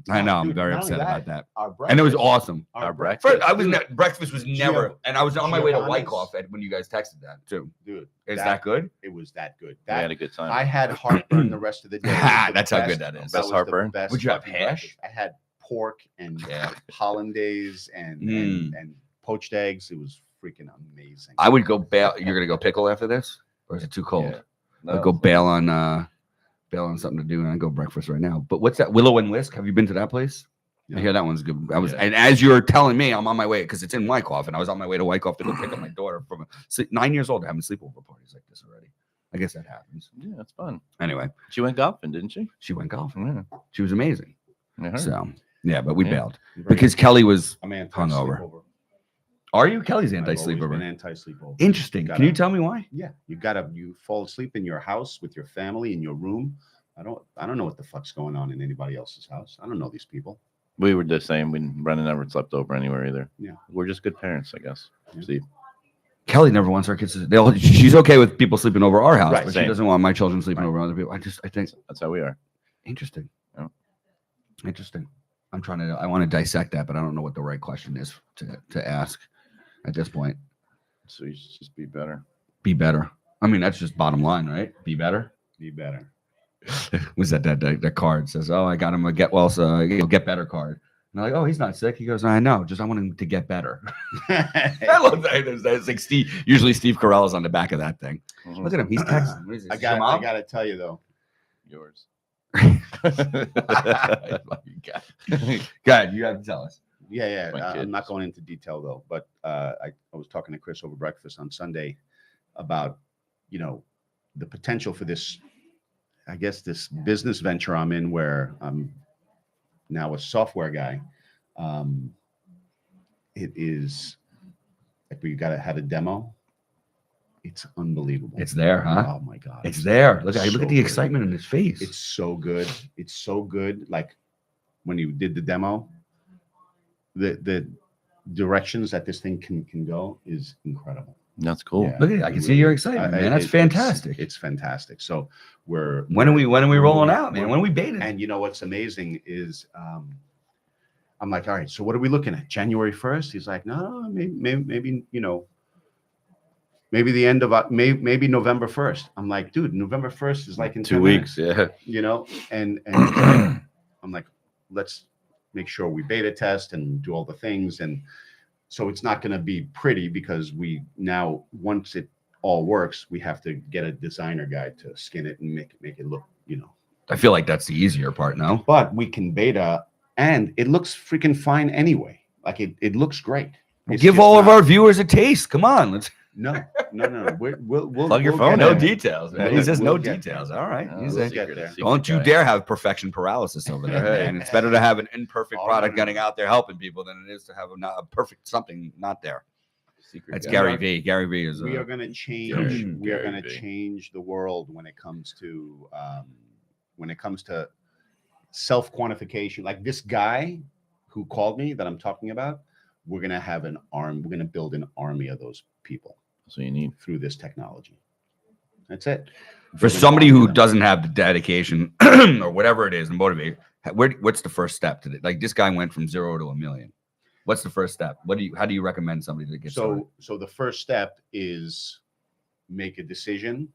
I know. I'm very upset about that. And it was awesome. Our breakfast. First, breakfast was never, and I was on my way to Wyckoff when you guys texted that too. Dude, is that good? It was that good. We had a good time. I had heartburn the rest of the day. That's how good that is. Best heartburn. Would you have hash? I had pork and hollandaise and poached eggs. It was freaking amazing. I would go bail. You're gonna go pickle after this, or is it too cold? Yeah. No, I'd go bail on something to do, and I go breakfast right now. But what's that? Willow and Whisk? Have you been to that place? Yeah. I hear that one's good. And as you're telling me, I'm on my way because it's in Wyckoff, and I was on my way to Wyckoff to go pick up my daughter from 9 years old, having sleepover parties like this already. I guess that happens. Yeah, that's fun. Anyway, she went golfing, didn't she? She went golfing. Yeah. She was amazing. So yeah, but we bailed Right. because Kelly was hungover. Are you? Kelly's anti-sleepover. Anti-sleepover. Interesting. Can you tell me why? Yeah, you fall asleep in your house with your family in your room. I don't know what the fuck's going on in anybody else's house. I don't know these people. We were the same. Brennan never slept over anywhere either. Yeah, we're just good parents, I guess. Yeah. See, Kelly never wants our kids to. She's okay with people sleeping over our house, right, but same. she doesn't want my children sleeping over other people. I think that's how we are. Interesting. Yeah. Interesting. I want to dissect that, but I don't know what the right question is to ask at this point. So you should just be better. Be better. I mean, that's just bottom line, right? Be better. Be better. Was that card says, "Oh, I got him a get better card." And I'm like, "Oh, he's not sick." He goes, "I know, just I want him to get better." I love that. It's like Steve. Usually, Steve Carell is on the back of that thing. Mm-hmm. Look at him. He's texting. What is this? I got to tell you though. Yours. God, you have to tell us. Yeah. I'm not going into detail though, but I was talking to Chris over breakfast on Sunday about the potential for this. I guess this business venture I'm in, where I'm now a software guy. It is like we got to have a demo. It's unbelievable. It's there, huh? Oh my god, it's there. Look at the good. excitement in his face. It's so good. It's so good. Like when you did the demo, the directions that this thing can go is incredible. That's cool. Yeah, look at it. I can see your excitement, man. That's fantastic. It's fantastic. So when are we rolling out, man? When are we baiting? And what's amazing is I'm like, all right, so what are we looking at? January 1st? He's like, no, maybe maybe the end of maybe November 1st. I'm like, dude, November 1st is like in 2 weeks, yeah. And I'm like, let's make sure we beta test and do all the things. And so it's not going to be pretty because once it all works, we have to get a designer guy to skin it and make it look, I feel like that's the easier part now. But we can beta, and it looks freaking fine anyway. Like it looks great. Give all of our viewers a taste. Come on, let's. No. We'll plug your phone. No details, man. He says no details. There. All right. Don't you dare have perfection paralysis over there, man. It's better to have an imperfect product getting out there helping people than it is to have a perfect something not there. That's Gary V. Gary V is. We are going to change. We are going to change the world when it comes to self quantification. Like this guy who called me that I'm talking about. We're going to have an arm. We're going to build an army of those people. So you need through this technology. That's it. For somebody who doesn't have the dedication or whatever it is and motivate, what's the first step to it? Like this guy went from 0 to 1 million. What's the first step? How do you recommend somebody to get started? So the first step is make a decision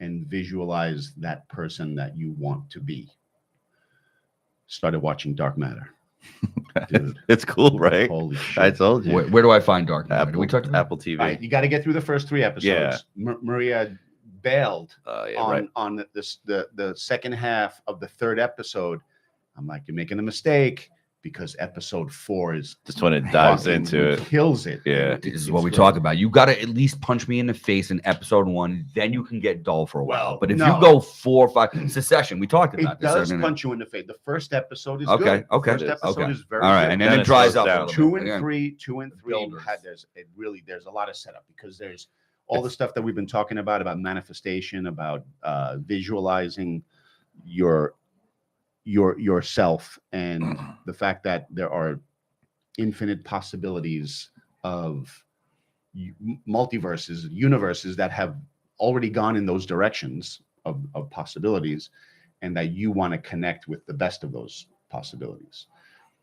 and visualize that person that you want to be. Started watching Dark Matter. Dude, it's cool, right? Holy shit! I told you. Where do I find Dark Matter? We talked Apple TV. Right, you got to get through the first 3 episodes. Yeah. Maria bailed on the second half of the 3rd episode. I'm like, you're making a mistake. because episode 4 is just when it dives into it, kills it. Yeah, this is what we talk about. You got to at least punch me in the face in episode 1, then you can get dull for a while. But if you go 4 or 5, Secession, we talked about this. It does punch you in the face. The first episode is good. Okay. First episode is very all right, good. and then it dries out. 2 and 3 there's a lot of setup because there's all the stuff that we've been talking about manifestation, about visualizing yourself, and the fact that there are infinite possibilities of multiverses, universes that have already gone in those directions of possibilities, and that you want to connect with the best of those possibilities.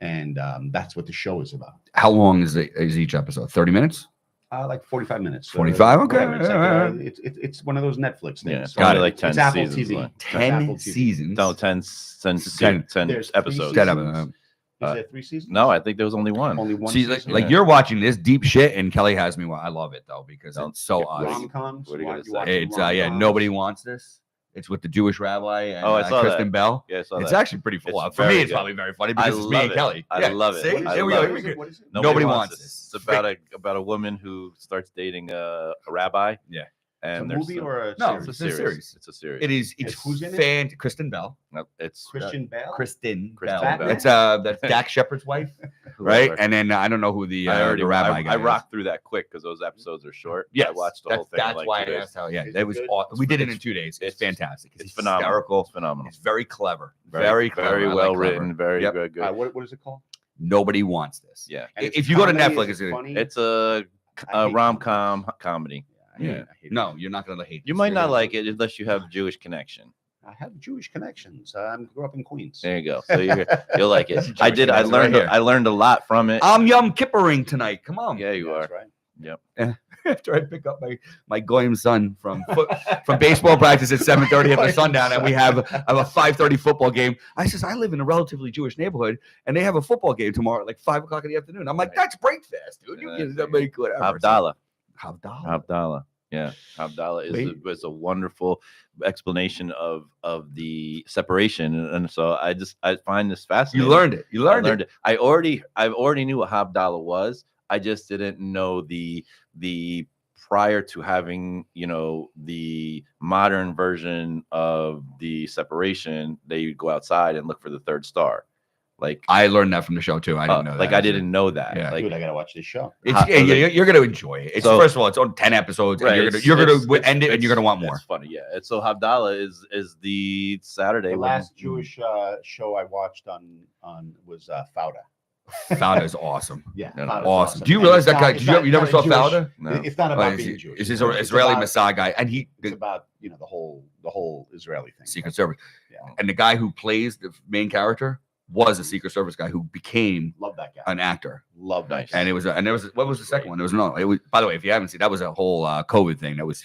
And that's what the show is about. How long is each episode? 30 minutes? Like 45 minutes. 45? Okay. It's one of those Netflix things. Yeah, got it. Like 10 it's Apple seasons. TV. Like 10 seasons? No, 10 episodes. 10 episodes. Is there 3 seasons? No, I think there was only one. Only one. See, like you're watching this deep shit, and Kelly has me. I love it though because it's so awesome. Rom-coms. What are you gonna say? It's nobody wants this. It's with the Jewish rabbi and I saw Kristen that. Bell. Yeah, I saw it's that. actually pretty full. It's For me, very it's good. probably very funny because it's me and Kelly. I love it. See? Here we go. What is it? Nobody wants this. It's about a woman who starts dating a rabbi. Yeah. And It's a movie or a No, series? it's a series. It's a series. It is. And It's who's in it? Kristen Bell. No, it's Christian Bale? Kristen Bell. Bell. That's that's Dak Shepard's wife, right? And then I don't know who the rabbi guy I is. rocked through that quick because those episodes are short. Yeah, I watched the whole thing. That's in like why 2 days. that's how. Yeah, Is that it was good? awesome. We did it in 2 days. It's fantastic. It's phenomenal. Hysterical. It's phenomenal. It's very clever. Very clever. very I well like clever. written. Very Yep. good. What is it called? Nobody wants this. Yeah. And it's If you go to comedy, Netflix, is it funny? It's a I hate rom-com comedy. I hate No, you're not gonna hate. You this. might You're not gonna- like it unless you have Jewish connection. I have Jewish connections. I grew up in Queens. There you go. So you'll like it. Jewish I did. I connection learned. right here. I learned a lot from it. I'm Yom Kippering tonight. Come on. Yeah, you are. That's right. Yep. After I pick up my goyim son from baseball practice at 7:30 after sundown, and I have a 5:30 football game. I says I live in a relatively Jewish neighborhood, and they have a football game tomorrow at like 5:00 in the afternoon. I'm like, Right. that's breakfast, dude. You get that make good. Havdalah. Havdalah. Havdalah. Yeah, Havdalah is a wonderful explanation of the separation, and so I find this fascinating. You learned it. You learned it. I already knew what Havdalah was. I just didn't know the prior to having the modern version of the separation. They go outside and look for the third star. Like I learned that from the show too. I didn't know that. Like I didn't know that. Yeah. Like Dude, I gotta watch this show. You're gonna enjoy it. It's So- first of all, it's on 10 episodes. Right, And you're gonna end it, and it's- you're gonna want more. It's funny, yeah. And so Havdalah is the Saturday. The when- last Jewish show I watched on was Fauda. Fauda is awesome. Yeah, No, no, Fauda's Awesome. Do you And realize it's that not- guy? it's You not- never it's saw not Jewish. Fauda? No. It's not Oh, about being Jewish. It's his It's Israeli about- Messiah guy, and It's about the whole Israeli thing. Secret Service. Yeah, And the guy who plays the main character was a Secret Service guy who became love that guy. an actor. Love that. Nice. guy. And it was, and there was, what was the second one? There was no. It was, by the way, if you haven't seen, that was a whole COVID thing. That was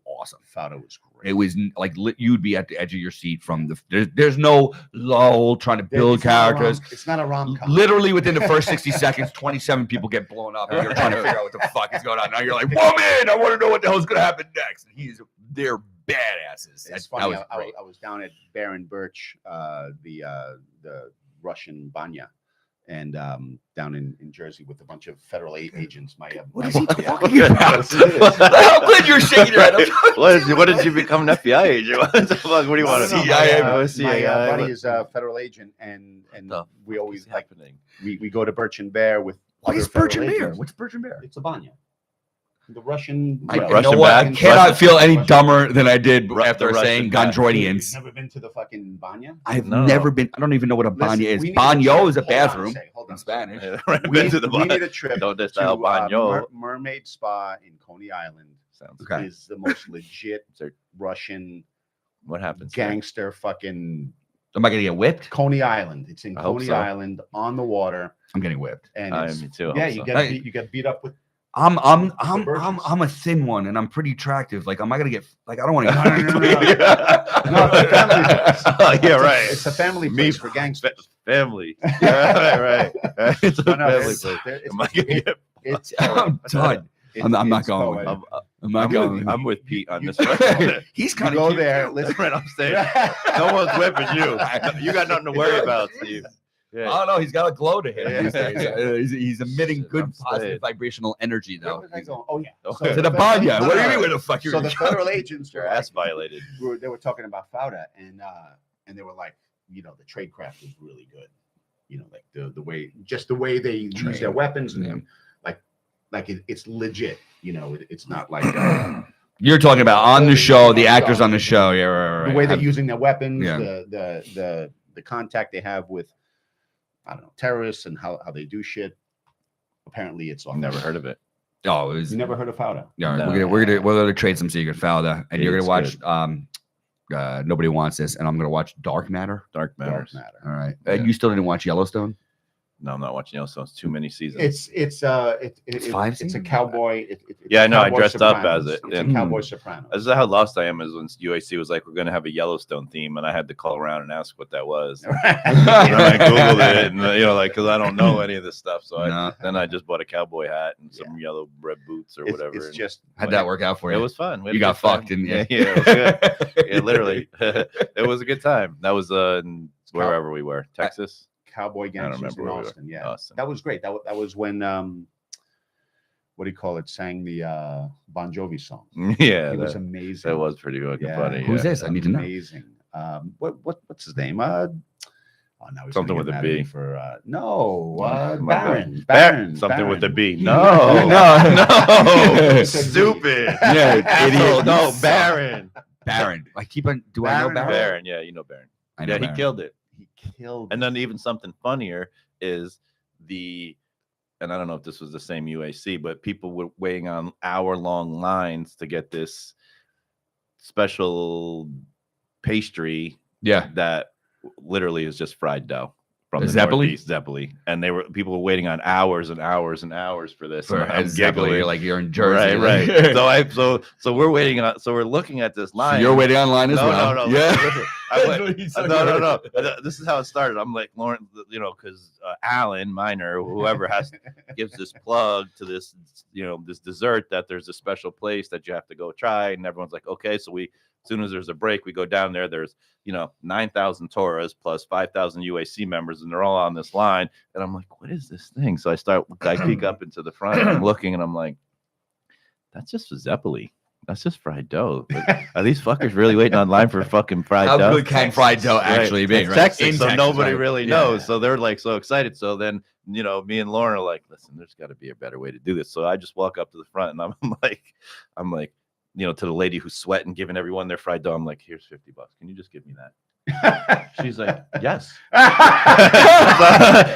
awesome. Fauda was great. It was like you'd be at the edge of your seat from the. There's no lull trying to build It's not a characters. It's not a rom-com. Literally within the first 60 seconds, 27 people get blown up, and you're trying to figure out what the fuck is going on. Now you're like, woman, I want to know what the hell's going to happen next. And they're badasses. It's That funny. was great. I was down at Baron Birch, the Russian Banya, and down in Jersey with a bunch of federal agents. What is he talking about? I'm glad you're shaking your head. What did you become an FBI agent? What the fuck? What do you want to see? My buddy is a federal agent, and we always like happening. we go to Birch and Bear with. What is other federal Birch and Bear? agents. What's Birch and Bear? It's a Banya. The Russian. I, Russian you know what? I bag? cannot Russian- feel any dumber than I did Ru- after the Russian saying bag. You've Gondroidians. never been to the fucking Banya? I've No. never been. I don't even know what a Listen, banya is. we need a Baño trip. is a Hold on a bathroom sec, hold on in a sec. Spanish. Right We, into the we need a trip Don't to diss El Baño. Mermaid Spa in Coney Island. Sounds Okay. Is the most legit There- Russian What happens? there? gangster fucking Am I gonna get whipped? Coney Island. It's in I hope Coney so. Island on the water, I'm getting whipped. and Me too. yeah, also. you get beat up with. I'm birches. a thin one, and I'm pretty attractive. Like, am I gonna get? Like, I don't want to. No, it's a family place. Oh, yeah, right. It's a family Me place for gangsters. Family. Yeah, right. It's a No, family it's- place. it's- Am I gonna get- It's I'm done. I'm not it's going with poetic. I'm not going. I'm with Pete on this You- one. He's You kind of go there. That's Listen. right. I'm saying no one's whipping you. You got nothing to worry about, Steve. Yeah. I don't know. He's got a glow to him Yeah. these days. He's emitting good I'm positive staying. vibrational energy, Where though. was I going? Oh yeah. Oh, To the Banya. No, What do no, you mean? no. Where the fuck you So were the federal agents Your were ass like, violated. they were talking about Fauda, and they were like, the tradecraft was really good. Like the way they use their weapons, and like it's legit. It's not like You're talking about on the show, the actors on the show. Yeah, right. the way they're using their weapons, Yeah. the contact they have with, I don't know, terrorists and how they do shit. Apparently, it's all. Never heard of it. Oh, it was. You never heard of Fauda? Yeah, No. we're gonna trade some secret Fauda, and you're It's gonna watch. Nobody wants this, and I'm gonna watch Dark Matter. Dark Matters. Dark Matter. All right. Yeah. You still didn't watch Yellowstone? No, I'm not watching Yellowstone. It's too many seasons. It's 5 it's a seasons? cowboy. Yeah, I know. I Cowboy dressed up Sopranos. as it. It's And a Cowboy Sopranos. this is how lost I am. Is when UAC was like, "We're going to have a Yellowstone theme," and I had to call around and ask what that was. And then I googled it, and because I don't know any of this stuff, so then I just bought a cowboy hat and some yellow red boots or whatever. It's just How'd that work out for you? It was fun. You got fucked, didn't you? Yeah, it was good. Yeah, literally, it was a good time. That was wherever we were, Texas. Cowboy Gangsters in remember where we were. Austin. Yeah, Austin. that was great. That was when what do you call it? Sang the Bon Jovi song. Yeah, It was amazing. that was pretty fucking funny. Who's yeah. this? I need to know. Amazing. What's his name? Now he's Something with a B. For Baron. Baron. Something with a B. No. No. Stupid. Yeah, Asshole. idiot. No, Baron. Baron. I keep on. Do I know Baron. Baron? Baron. Yeah, you know Baron. I know Yeah, he Baron. killed it. He killed. And then even something funnier is and I don't know if this was the same UAC, but people were waiting on hour-long lines to get this special pastry. Yeah. That literally is just fried dough from the Zeppeli? Northeast, Zeppeli. And people were waiting on hours and hours and hours for this. For And I'm Zeppeli, giggling. you're like you're in Jersey. Right. So we're waiting on. So we're looking at this line. You're waiting online as well. No. Yeah. Listen. No. This is how it started. I'm like, Lauren, because Alan Miner, whoever gives this plug to this, this dessert that there's a special place that you have to go try, and everyone's like, okay. So as soon as there's a break, we go down there. There's 9,000 Torahs plus 5,000 UAC members, and they're all on this line. And I'm like, what is this thing? So I peek up into the front, and I'm looking, and I'm like, that's just a Zeppeli. That's just fried dough. Like, are these fuckers really waiting online for fucking fried dough? How good can fried dough actually be? It's Right? Texas, In so Texas, nobody right? really Yeah. knows. So they're like so excited. So then, me and Lauren are like, listen, there's got to be a better way to do this. So I just walk up to the front, and I'm like, to the lady who's sweating, giving everyone their fried dough. I'm like, here's $50. Can you just give me that? She's like, yes.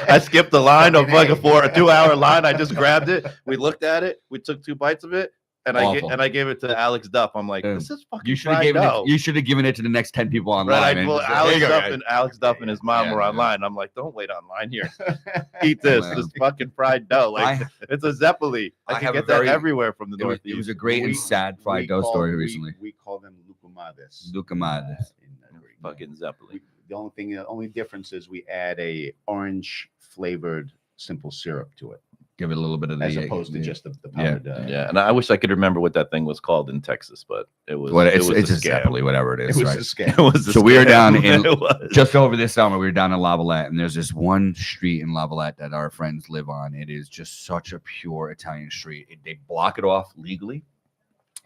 I skipped the line of like a 2-hour line. I just grabbed it. We looked at it. We took 2 bites of it. And I gave it to Alex Duff. I'm like, this is fucking You should have fried given dough. it. You should have given it to the next 10 people online. Right, man. well, Just say, "Here you go, guys." Alex Duff and his mom were online. I'm like, don't wait online here. Eat this fucking fried dough. Like it's a Zeppeli. I can get that everywhere from the Northeast. It was a great and sad fried dough story recently. We call them lucumades. Lucumades. Fucking Zeppeli. The only difference is we add a orange flavored simple syrup to it, Give it a little bit of as opposed to just the powdered. Yeah, and I wish I could remember what that thing was called in Texas, but it was. It's a a scam. Zeppeli, whatever it is. It was right? a scam. It was. So we were down in It was. just over this summer. We were down in Lavalette, and there's this one street in Lavalette that our friends live on. It is just such a pure Italian street. They block it off legally.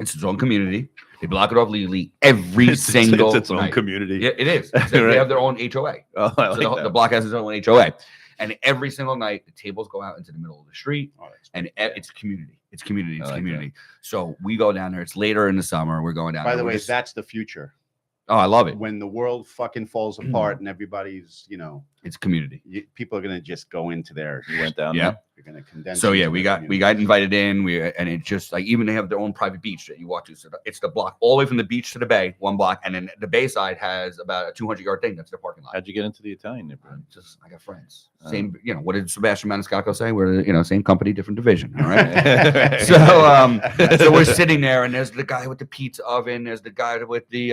It's its own community. They block it off legally every single It's its own night. community. Yeah, it is. They have their own HOA. Oh, I like So that. the block has its own HOA. And every single night, the tables go out into the middle of the street, and it's community. It's community. It's community. So we go down there. It's later in the summer. We're going down there. By the way, that's the future. Oh, I love it. When the world fucking falls apart and everybody's, It's community. people are gonna just go into their. You went down. Yeah. there? You're gonna condense. So yeah, into we their got invited in. And it's just like even they have their own private beach that you walk to. So it's the block all the way from the beach to the bay, one block, and then the bay side has about a 200-yard thing. That's their parking lot. How'd you get into the Italian neighborhood? I got friends. Same, what did Sebastian Maniscalco say? We're same company, different division. All right. So we're sitting there, and there's the guy with the pizza oven. There's the guy with the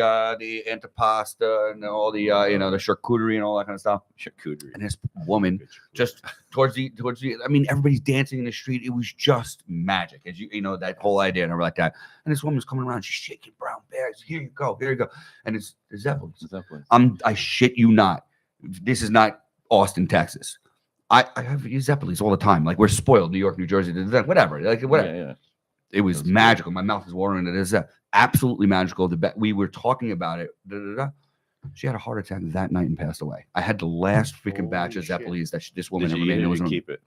antipasta and all the the charcuterie and all that kind of stuff. Charcuterie. And this woman just towards the. I mean, everybody's dancing in the street. It was just magic, as that whole idea and everything like that. And this woman's coming around. She's shaking brown bags. Here you go. And it's the Zeppelins. I shit you not. This is not Austin, Texas. I have Zeppelin's all the time. Like we're spoiled. New York, New Jersey, whatever. Like whatever. Yeah. It was magical. My mouth is watering. It is absolutely magical. We were talking about it. She had a heart attack that night and passed away. I had the last freaking batch of Zeppelin's that this woman ever made. It was keep it.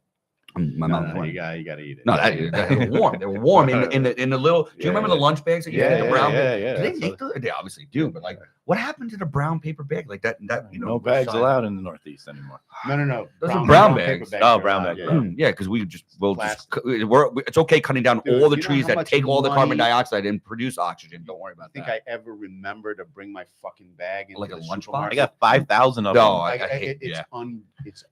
My mouth. You gotta eat it. No, they were warm. They were warm in the little. Do you remember the lunch bags that you had? The brown. Yeah. Do they make those? They obviously do. But like, what happened to the brown paper bag? Like that. No bags allowed in the Northeast anymore. No. Those are brown bags. Brown bags. Yeah, because it's okay cutting down all the trees that take all the carbon dioxide and produce oxygen. Don't worry about that. I think I ever remember to bring my fucking bag into like a the lunchbox. supermarket. I got 5,000 of them. No, I hate it's it's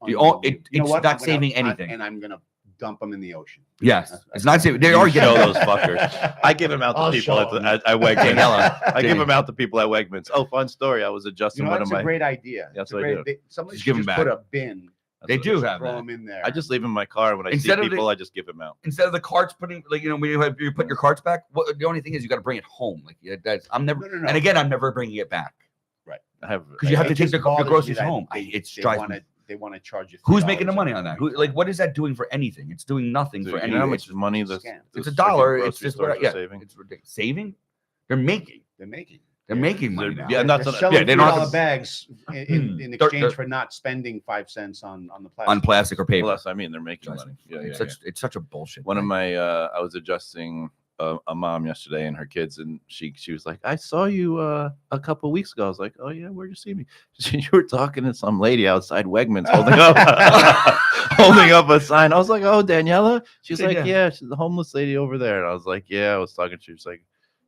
not saving anything. And I'm gonna dump them in the ocean. Yes, it's not saving. They are getting those fuckers. I give them out to people at Wegmans. I give them out to people at Wegmans. Oh, fun story. I was adjusting one of my. That's a great idea. That's what I do. Somebody should just put a bin. They do have throw that. them in there. I just leave them in my car. When I see people, I just give them out. Instead of the carts putting, like, when you put your carts back, the only thing is you got to bring it home. Like I'm never. No. And again, I'm never bringing it back. Right. Because you have to take the groceries home. They want to charge you. Who's making the money on that? What is that doing for anything? It's doing nothing for anything. You know how much money it's $1. It's just saving. It's ridiculous. Saving? They're making money now. Yeah, not selling $3 bags in exchange for not spending 5 cents on the plastic. On plastic or paper. Well, they're making money. It's such a bullshit. One of my I was adjusting a mom yesterday and her kids, and she was like, I saw you a couple weeks ago. I was like, oh yeah, where'd you see me? You were talking to some lady outside Wegmans holding up a sign. I was like, oh, Daniela. She's like, yeah, she's the homeless lady over there. And I was like, yeah, I was talking to her.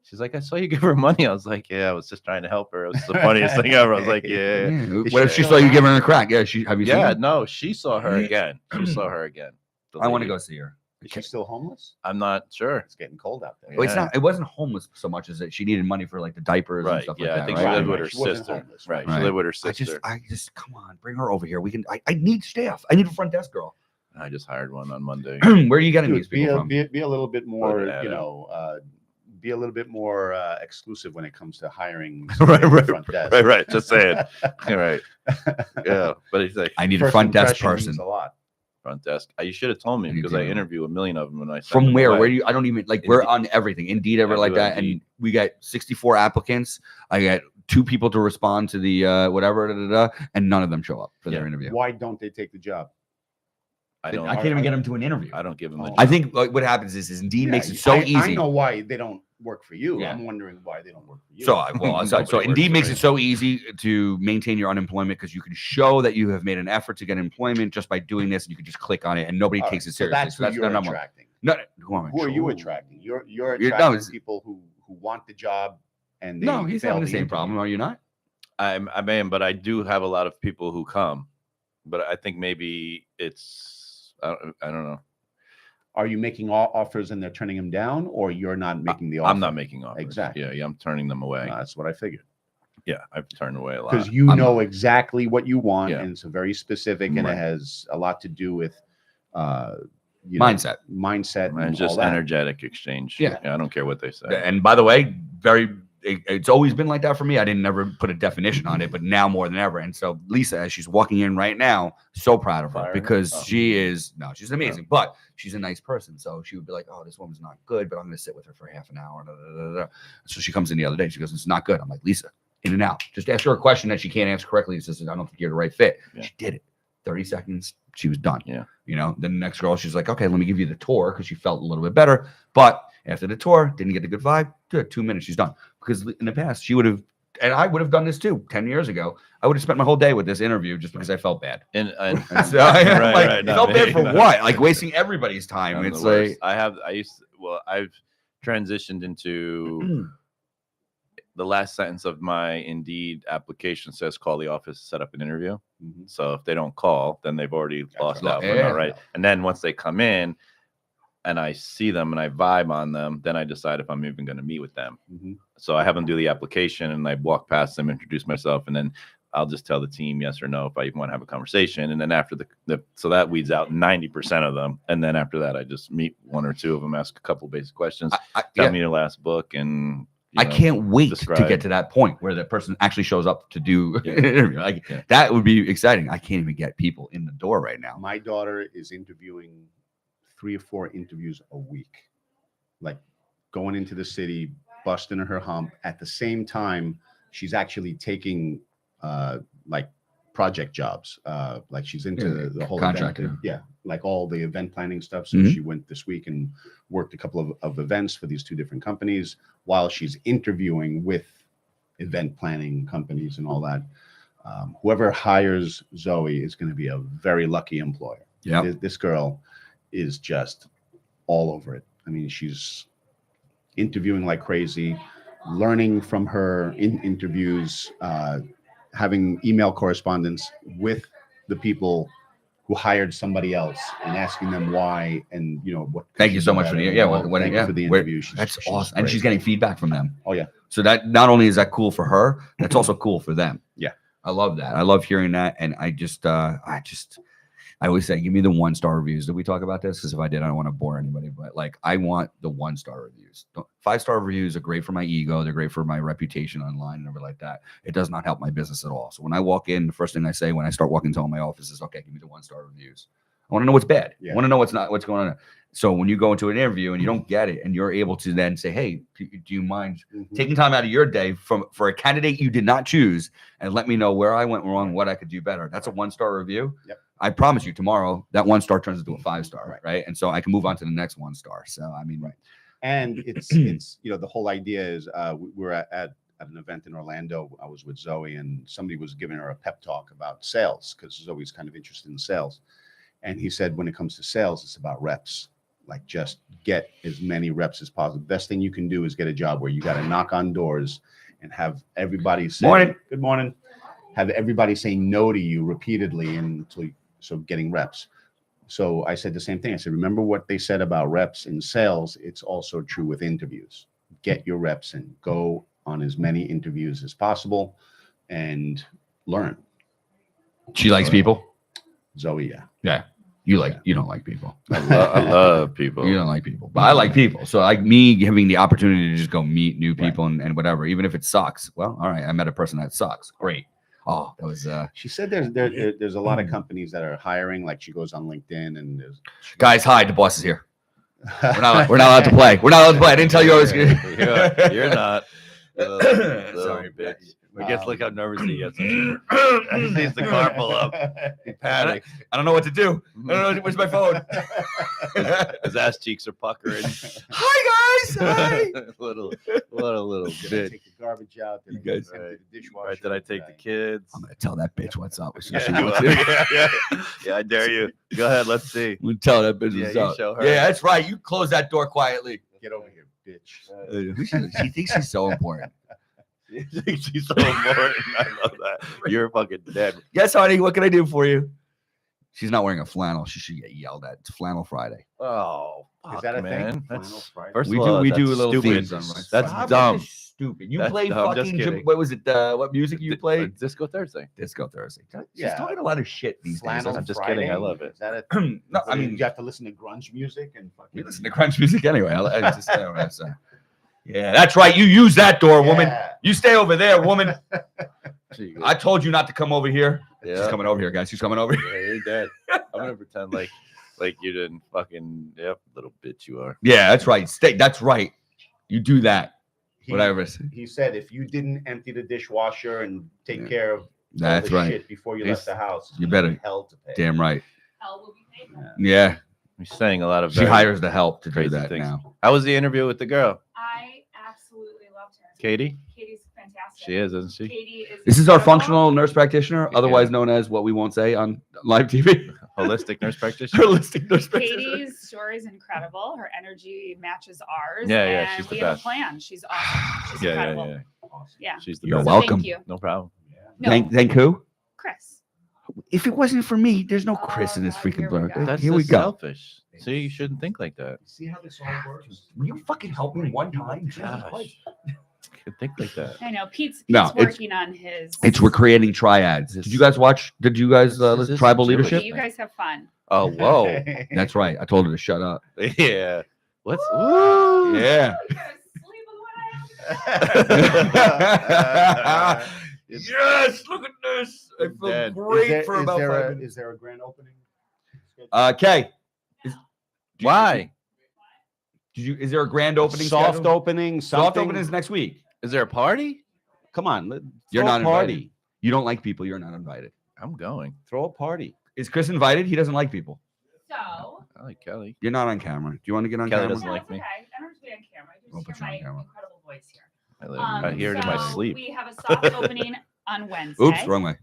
She's like, I saw you give her money. I was like, yeah, I was just trying to help her. It was the funniest thing ever. I was like, yeah. What if she saw you giving her a crack? Yeah, have you seen her? No, she saw her again. I want to go see her. Is she still homeless? I'm not sure. It's getting cold out there. Well, it's not. It wasn't homeless so much as that she needed money for like the diapers and stuff like that. I think she lived with her sister. Right. She lived with her sister. I just come on, bring her over here. I need staff. I need a front desk girl. I just hired one on Monday. Where are you getting these people from? Be a little bit more, be a little bit more exclusive when it comes to hiring front desk. Right. Just saying. Right. Yeah, but he's like, I need a front desk person. A lot. Front desk. You should have told me because I interview a million of them. And from where? Where do you? I don't even like. We're on everything. Indeed, like that, and we got 64 applicants. I got 2 people to respond to the whatever, and none of them show up for their interview. Why don't they take the job? I can't even get them to an interview. I don't give them. I think what happens is Indeed makes it so easy. I know why they don't work for you. Yeah. I'm wondering why they don't work for you. So Indeed makes it so easy to maintain your unemployment because you can show that you have made an effort to get employment just by doing this, and you can just click on it, and nobody takes it seriously. So that's who you're attracting. No, who are you attracting? You're attracting people who want the job, and he's having the same problem. Are you not? I am, but I do have a lot of people who come, but I think maybe it's. I don't know. Are you making offers and they're turning them down, or you're not making the offer? I'm not making offers. Exactly. Yeah, I'm turning them away. That's what I figured. Yeah, I've turned away a lot. Because you know exactly what you want, and it's very specific, and it has a lot to do with mindset, and just energetic exchange. Yeah, I don't care what they say. And by the way, it's always been like that for me. I didn't never put a definition on it, but now more than ever. And so Lisa, as she's walking in right now, so proud of her because she's amazing, but she's a nice person. So she would be like, oh, this woman's not good, but I'm going to sit with her for half an hour. So she comes in the other day. She goes, it's not good. I'm like, Lisa, in and out. Just ask her a question that she can't answer correctly. She says, I don't think you're the right fit. Yeah. She did it. 30 seconds. She was done. Yeah. Then the next girl, she's like, okay, let me give you the tour because she felt a little bit better. But after the tour, didn't get the good vibe. 2 minutes, she's done. Because in the past, she would have, and I would have done this too 10 years ago. I would have spent my whole day with this interview just because I felt bad. And so I felt bad for what? Like wasting everybody's time. It's like I've transitioned into the last sentence of my Indeed application says call the office to set up an interview. Mm-hmm. So if they don't call, then they've already lost out. Right. And then once they come in, and I see them and I vibe on them, then I decide if I'm even going to meet with them. Mm-hmm. So I have them do the application and I walk past them, introduce myself, and then I'll just tell the team yes or no if I even want to have a conversation. And then after so that weeds out 90% of them. And then after that, I just meet 1 or 2 of them, ask a couple basic questions, tell me your last book, and I can't wait to get to that point where the person actually shows up to do an interview. Like that would be exciting. I can't even get people in the door right now. My daughter is interviewing 3 or 4 interviews a week, like going into the city, busting her hump. At the same time, she's actually taking like project jobs. Like she's into the whole contractor. Like all the event planning stuff. So she went this week and worked a couple of events for these 2 different companies while she's interviewing with event planning companies and all that. Whoever hires Zoe is going to be a very lucky employer. Yeah, This girl is just all over it. I mean, she's interviewing like crazy, learning from her in interviews, having email correspondence with the people who hired somebody else and asking them why and what. Thank you so much for the thank you for the interview. That's awesome, and she's getting feedback from them. Oh yeah. So that not only is that cool for her, that's also cool for them. Yeah, I love that. I love hearing that, and I always say, give me the 1-star reviews. Did we talk about this? Because if I did, I don't want to bore anybody. But like, I want the 1-star reviews. 5-star reviews are great for my ego. They're great for my reputation online and everything like that. It does not help my business at all. So when I walk in, the first thing I say when I start walking into my office is, okay, give me the 1-star reviews. I want to know what's bad. I want to know what's going on. So when you go into an interview and you don't get it, and you're able to then say, hey, do you mind taking time out of your day for a candidate you did not choose and let me know where I went wrong, what I could do better? That's a 1-star review. Yep. I promise you tomorrow that 1-star turns into a 5-star, right? And so I can move on to the next 1-star. So I mean, and it's the whole idea is we were at an event in Orlando. I was with Zoe, and somebody was giving her a pep talk about sales because Zoe's kind of interested in sales. And he said, when it comes to sales, it's about reps. Like, just get as many reps as possible. Best thing you can do is get a job where you got to knock on doors and have everybody say, good morning. Have everybody say no to you repeatedly so getting reps. So I said the same thing. I said, remember what they said about reps in sales. It's also true with interviews. Get your reps in. Go on as many interviews as possible and learn. She likes people? Zoe, yeah. Yeah. You don't like people. I love people. You don't like people, but I like people. So like me having the opportunity to just go meet new people and whatever, even if it sucks. Well, all right, I met a person that sucks. Great. Oh, that was. She said there's a lot of companies that are hiring. Like, she goes on LinkedIn and there's guys. Hi, the boss is here. We're not allowed to play. We're not allowed to play. I didn't tell you I was good. You're not. Sorry, bitch. I guess look how nervous he gets. He sees the car pull up. He panics. I don't know what to do. I don't know. Where's my phone? His ass cheeks are puckering. Hi, guys. Hi. What a little bitch. Take the garbage out. You guys. The dishwasher. Right, did I take the kids? I'm gonna tell that bitch what's up. Yeah, I dare you. Go ahead. Let's see. We'll tell that bitch what's up. Show her. Yeah, that's right. You close that door quietly. Get over here, bitch. She thinks she's so important. You think she's so important? I love that. You're fucking dead. Yes, honey. What can I do for you? She's not wearing a flannel. She should get yelled at. It's Flannel Friday. Oh, is that a man? thing? That's First we do little stupid. themes. That's dumb. Stupid. You That's play dumb. fucking. What was it? What music you played? Disco Thursday. Disco Thursday. She's talking a lot of shit these days. Flannel I'm just Friday? kidding. I love it. Is that a No, I mean, you have to listen to grunge music and fucking. we listen to crunch music anyway. Yeah, that's right. You use that door, woman. Yeah. You stay over there, woman. Gee, I told you not to come over here. yeah. She's coming over here, guys. She's coming over here. Yeah, you're dead. I'm gonna pretend like you didn't fucking little bitch you are. Yeah, that's right. Stay. That's right. You do that. Whatever. He said if you didn't empty the dishwasher and take care of That's all the right. shit before you left the house, You better. hell to pay. Damn right. Hell will be paid. Yeah. He's saying a lot of. She very hires the help to do crazy that things. now. How was the interview with the girl? I absolutely loved her. Katie? Katie's fantastic. She is, isn't she? Katie is. This is our incredible. functional nurse practitioner, otherwise known as what we won't say on live TV. Holistic nurse practitioner. Holistic nurse practitioner. Katie's story is incredible. Her energy matches ours. Yeah, yeah, and she's the we have best. a plan. She's awesome. She's incredible. Yeah. She's the You're best. welcome. Thank you. No problem. No, Thank who? Chris. If it wasn't for me, there's no Chris in this God, freaking here we blog. go. That's Here we just go. selfish. See, you shouldn't think like that. See how this all works? Will you fucking help me one time? Gosh. You could think like that. I know. Pete's No, it's- working on his. We're creating triads. Did you guys watch? Did you guys This is tribal Jewish. leadership? You guys have fun. Oh, whoa. That's right. I told her to shut up. Yeah. What's? Woo. Yeah. You're asleep with what I have to Yes, look at this. I feel dead. great for about 5 minutes. Is there a grand opening? Kay, Why? is there a grand opening? Soft scheduled? opening. Soft Something? opening is next week. Is there a party? Come on, You're throw not a party. invited. You don't like people. You're not invited. I'm going. Throw a party. Is Chris invited? He doesn't like people. So. I like Kelly. You're not on camera. Do you want to get on Kelly camera? doesn't No, like it's me. okay. I don't have to be on camera. We'll I put just you on hear my camera. incredible voice here. I hear it in my So sleep. We have a soft opening on Wednesday. Oops, wrong way.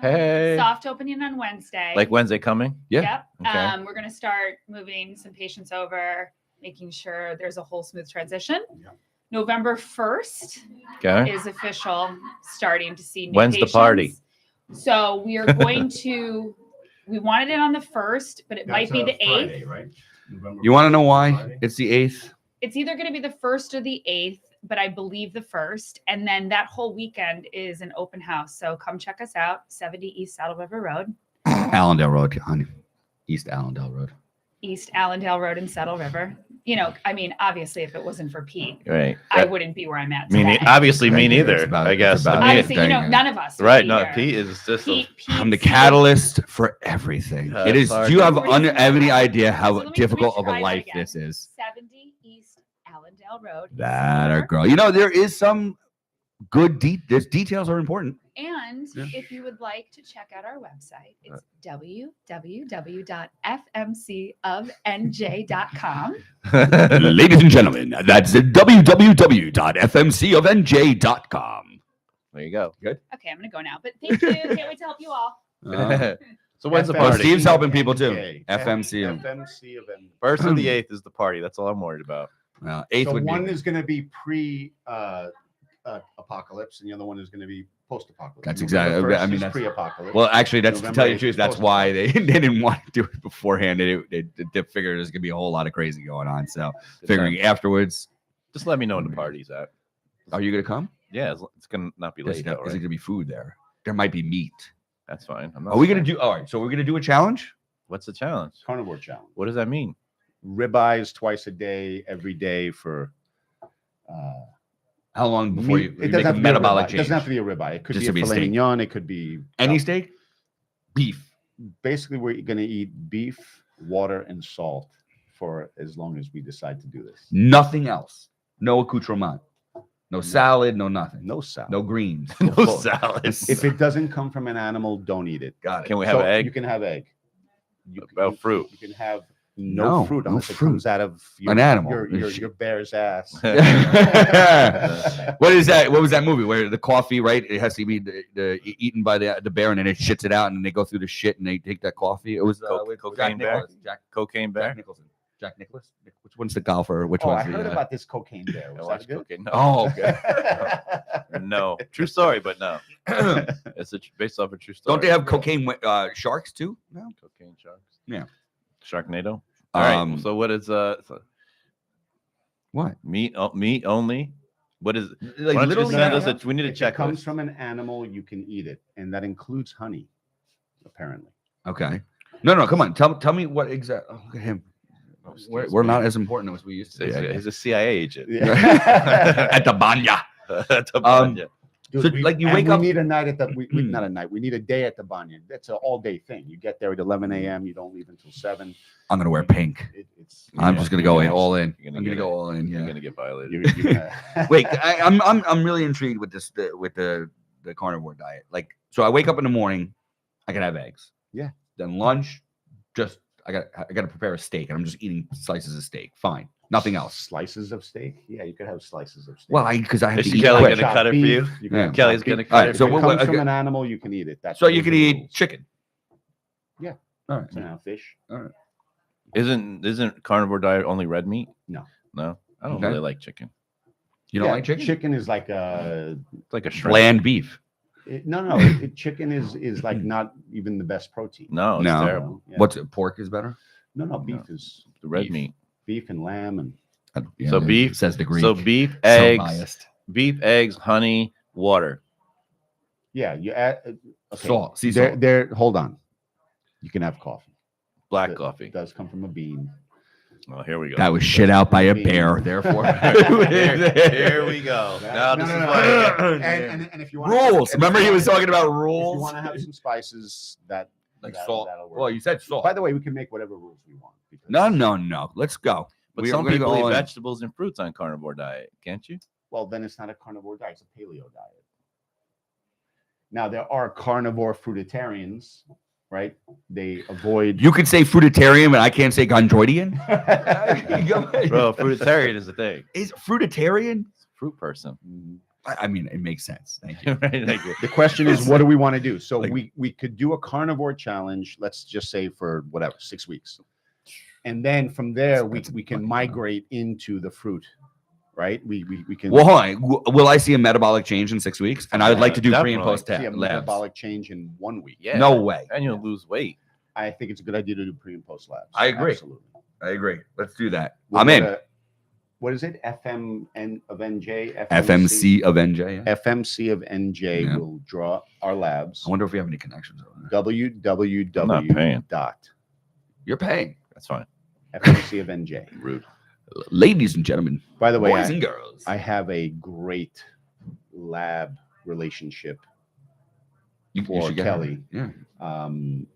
Hey. Soft opening on Wednesday. Like Wednesday coming? Yeah. Yep. Okay. We're gonna start moving some patients over, making sure there's a whole smooth transition. Yeah. November 1st Okay. is official, starting to see new When's the party? patients. So we are going to. We wanted it on the 1st, but it might be the 8th. Friday, right? You want to know why? Friday? It's the 8th. It's either going to be the 1st or the 8th, but I believe the 1st. And then that whole weekend is an open house. So come check us out, 70 East Saddle River Road. Allendale Road, honey. East Allendale Road. East Allendale Road in Saddle River. You know, I mean, obviously, if it wasn't for Pete, Right. I wouldn't be where I'm at Me today. obviously, me Thank you. neither. It's about- I guess. it's about- I mean, Honestly, you know, none of us. would right. be No, here. Pete is just. I'm the Pete's- catalyst for everything. Yeah, It is. sorry. Do you have We're just- any idea So how let me difficult of try a that life again. this is? 70 East Allendale Road. That a girl. You know, there is some good there's details are important. And Yeah. if you would like to check out our website, it's www.fmcofnj.com. Ladies and gentlemen, that's www.fmcofnj.com. There you go. Okay, I'm going to go now. But thank you. Can't wait to help you all. So when's the FMC Well, party? Steve's helping people too. FMC. FMC. FMC event. First of the 8th is the party. That's all I'm worried about. 8th So would one be. is going to be apocalypse, and the other one is going to be post-apocalypse. That's November exactly- 1st I mean, is that's- pre-apocalypse. Well, actually, that's to November tell you the 8th truth. is That's why they post-apocalypse. didn't want to do it beforehand. They figured there's gonna be a whole lot of crazy going on. So figuring afterwards, Just let me know when the party's at. are you gonna come? Yeah, it's gonna not be Is late. there Though, right? gonna be food there? There might be meat. That's fine. I'm not Are we gonna scared. do? All right. So we're gonna do a challenge. What's the challenge? Carnivore challenge. What does that mean? Ribeyes twice a day, every day for. How long before meat. you It make doesn't a have to be a metabolic ribeye. It change? doesn't have to be a ribeye. It could Just be a to be a filet steak. mignon. It could be Any steak? Beef. Basically, we're going to eat beef, water, and salt for as long as we decide to do this. Nothing else. No accoutrement. No salad. No nothing. No salad. No greens. No Full- salad. If it doesn't come from an animal, don't eat it. Got it. Can we have So egg? You can have egg. About fruit. You can have No, no fruit no unless fruit. it comes out of An animal. your bear's ass. What is that? What was that movie where the coffee, right? It has to be eaten by the bear, and then it shits it out, and then they go through the shit and they take that coffee. It was with Cocaine bear? Jack Cocaine bear? Nicholson. Jack Nicholas. Which one's the golfer? Which Oh, I one's heard the? about this cocaine bear. I Was watched that good? Cocaine. No. Oh, okay. No. True story, but no. It's based off a true story. Don't they have cocaine sharks too? No. cocaine sharks? Yeah. Sharknado. All right. Um, So what is What? meat? Meat only. What is? Like Why don't you literally? send no, us no. we need a If it comes checklist. from an animal, you can eat it, and that includes honey, apparently. Okay. No. Come on. Tell me what exactly. Oh, look at him. We're not as important as we used to. be. He's a CIA agent. At the banya. Dude, So, like, you and wake we up- need a night at the not a night. We need a day at the Banyan. That's an all-day thing. You get there at 11 a.m. You don't leave until 7. I'm gonna wear pink. It's I'm just gonna go in yeah. all in. You're gonna I'm gonna get go it. all in. You're Yeah. gonna get violated. You're gonna... Wait, I'm really intrigued with this with the carnivore diet. Like, so I wake up in the morning, I can have eggs. Yeah. Then lunch, just I got to prepare a steak, and I'm just eating slices of steak. Fine, nothing else. Slices of steak? Yeah, you could have slices of steak. Well, because I have Is to eat Kelly quick. gonna cut it for you? can Yeah. have Kelly's chopped gonna beef. cut it If for it you. comes What- from an animal, you can eat it. That's So you those can are the eat rules. chicken. Yeah. All right. So now fish. Isn't carnivore diet only red meat? No. No. I don't Okay. really like chicken. You don't Yeah, like chicken? Chicken is like a It's like a shrimp. Bland beef. chicken is like not even the best protein. No, it's No. terrible. Yeah. What's pork is better? No, beef is The red Beef. meat. beef and lamb and Yeah, So it beef- says the Greek. So beef, So eggs, biased. honey, water. yeah. You add okay. Salt, sea There, salt. there. Hold on. You can have coffee. Black It coffee. does come from a bean. Well, here we go. That was shit out by a bear. Therefore, here we go. Now this is why. And if you want rules. Remember, he was talking about If you rules. want to have some spices, Like that'll salt. work. Well, you said salt. By the way, we can make whatever rules we want. No. Let's go. But some people eat vegetables and fruits on carnivore diet, can't you? Well, then it's not a carnivore diet; it's a paleo diet. Now there are carnivore fruitarians, right? They avoid. You could say fruitarian, but I can't say gondroidian. Bro, fruitarian is the thing. Is fruitarian? Fruit person. I mean, it makes sense. Thank you. Right, thank you. The question is, what do we want to do? So Like- we could do a carnivore challenge. Let's just say for whatever 6 weeks, and then from there we can migrate into the fruit, right? We can. Well, hold on. Will I see a metabolic change in 6 weeks? And I would like to do pre and definitely. post see a labs. metabolic change in 1 week. Yeah. No way. And you'll lose weight. I think it's a good idea to do pre and post labs. I agree. Absolutely. I agree. Let's do that. We'll I'm go in. to- what is it? FMN of NJ? FMC of NJ. Yeah. FMC of NJ Yeah. will draw our labs. I wonder if we have any connections over there. www. paying. dot You're paying. That's fine. FMC of NJ. Rude. Ladies and gentlemen, By the way, boys and girls. I have a great lab relationship You for should get Kelly. her. Yeah.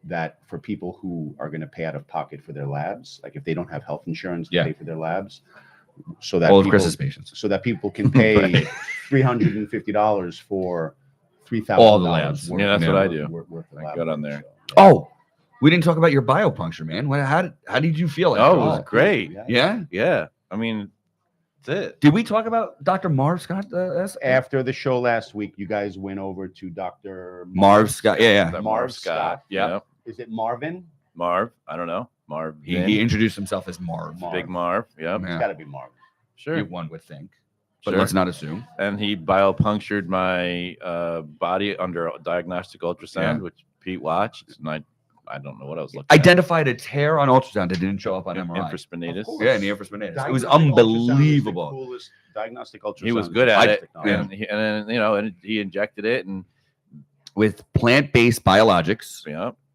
That for people who are going to pay out of pocket for their labs, like if they don't have health insurance to Yeah. pay for their labs, so that All of people, Chris's patients. so that people can pay Right. $350 for $3,000. All the labs. Yeah, that's what I do. Worth of I lab got on work, there. so. Oh, we didn't talk about your biopuncture, man. How did you feel? Oh, it after was all? great. Yeah. Yeah. I mean, that's it. Did we talk about Dr. Marv Scott? After the show last week, you guys went over to Dr. Marv Scott. Yeah. That Marv Scott. Yeah. Is it Marvin? Marv. I don't know. Marv. He introduced himself as Marv. Big Marv. Yep. Yeah. It's got to be Marvin. Sure. One would think. But Sure. let's not assume. And he biopunctured my body under a diagnostic ultrasound, Yeah. which Pete watched. And I don't know what I was looking Identified a tear on ultrasound that didn't show up on at. MRI. Infraspinatus. Of course. Yeah, in the infraspinatus. It was Diagnostic ultrasound is the unbelievable. coolest diagnostic ultrasound. He was good at it. technology. Yeah. And then, and he injected it and With plant-based biologics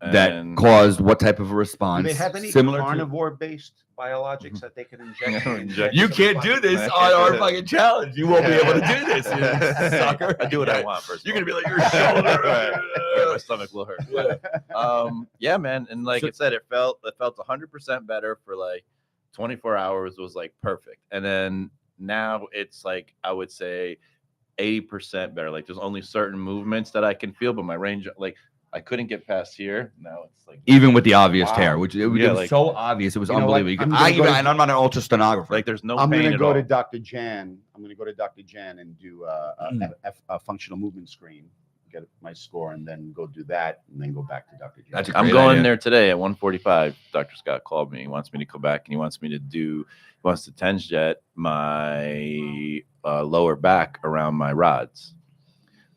that and- caused what type of a Do response? they have any similar to carnivore-based biologics that they can inject? Inject- You can't do this on our fucking challenge. You won't be able to do this, you sucker. I do what I want first. You're gonna be like your shoulder. Right. My stomach will hurt. But, yeah, man. And like I said, it felt 100% better for like 24 hours. Was like perfect. And then now it's like I would say 80% better. Like there's only certain movements that I can feel, but my range, like I couldn't get past here. Now it's like Even with the obvious Wow. tear, which it was like- so obvious, it was You know, like, unbelievable. I'm gonna go to- And I'm not an ultrasonographer. like there's no I'm pain going to at go all. to Dr. Jan. I'm going to go to Dr. Jan and do a functional movement screen, get my score, and then go do that, and then go back to Dr. Jan. That's a I'm great going idea. there today at 1:45. Dr. Scott called me. He wants me to come back and he wants me to do, he wants to TENS jet my lower back around my rods,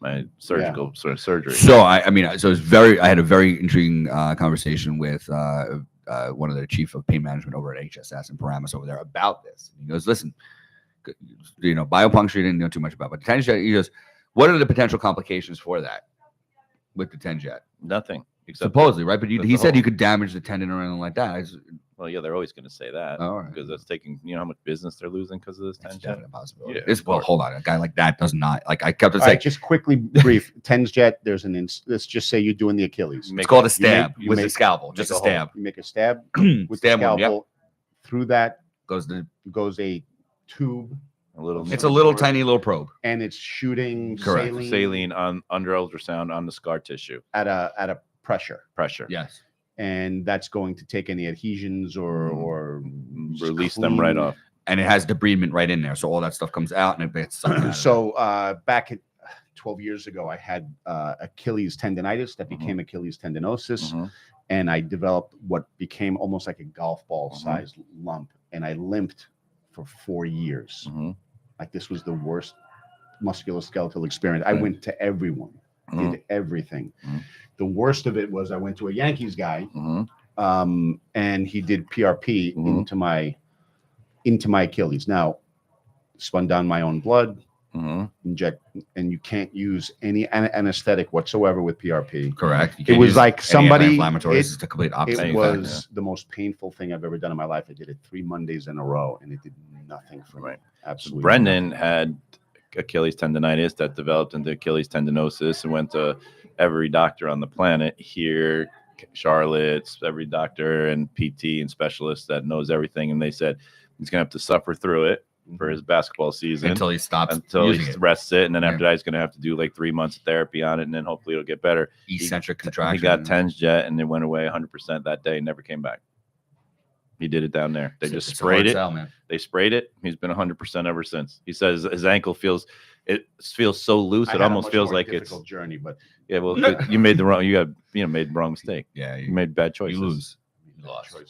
my surgical sort of surgery. So I had a very intriguing conversation with one of the chief of pain management over at HSS and Paramus over there about this. He goes, listen, biopuncture you didn't know too much about, but the TENS jet, he goes, what are the potential complications for that with the TENS jet? Nothing. Except Supposedly, right? But that's he the said whole- you could damage the tendon or anything like that. well, yeah, they're always going to say that All right. because that's taking, how much business they're losing because of this That's TENS jet. definitely a possibility. Yeah, Well, of hold on. A guy like that does not, like I kept on All saying, right, just quickly brief. TENS jet. There's let's just say you're doing the Achilles. Make it's called a a- stab you with a make- scalpel, just a Make hole. stab. You make a stab with Stab the wound, yep. scalpel. Through that Goes the, goes a tube, A little. it's a little tiny little probe. and it's shooting Correct. saline on under ultrasound on the scar tissue at a pressure, pressure. Yes. and that's going to take any adhesions or Release them right clean- off. And it has debridement right in there. So all that stuff comes out and it gets sucked out of So back at 12 years ago, I had Achilles tendonitis that Mhm. became Achilles tendinosis, Mhm. and I developed what became almost like a golf ball Mhm. sized lump, and I limped for 4 years. Mhm. Like this was the worst musculoskeletal experience. I Right. went to everyone, Mhm. did everything. Mhm. The worst of it was I went to a Yankees guy, Mhm. and he did PRP Mhm. into my Achilles. Now, spun down my own blood, inject, and you can't use any anesthetic whatsoever with PRP. Correct. It was like somebody. It's the complete opposite. It was the most painful thing I've ever done in my life. I did it 3 Mondays in a row, and it did nothing for me. Absolutely. Brendan had Achilles tendonitis that developed into Achilles tendinosis and went to every doctor on the planet here, Charlotte's, every doctor and PT and specialist that knows everything. And they said he's going to have to suffer through it for his basketball season until he stops, until he rests it. And then after that, he's going to have to do like 3 months of therapy on it. And then hopefully it'll get better. Eccentric contraction. He got TENS jet and it went away 100% that day and never came back. He did it down there. They just sprayed it. They sprayed it. He's been 100% ever since. He says his ankle feels so loose. It almost feels like it's a journey. But yeah, well, you made the wrong. Made the wrong mistake. Yeah, you made bad choices. You lose.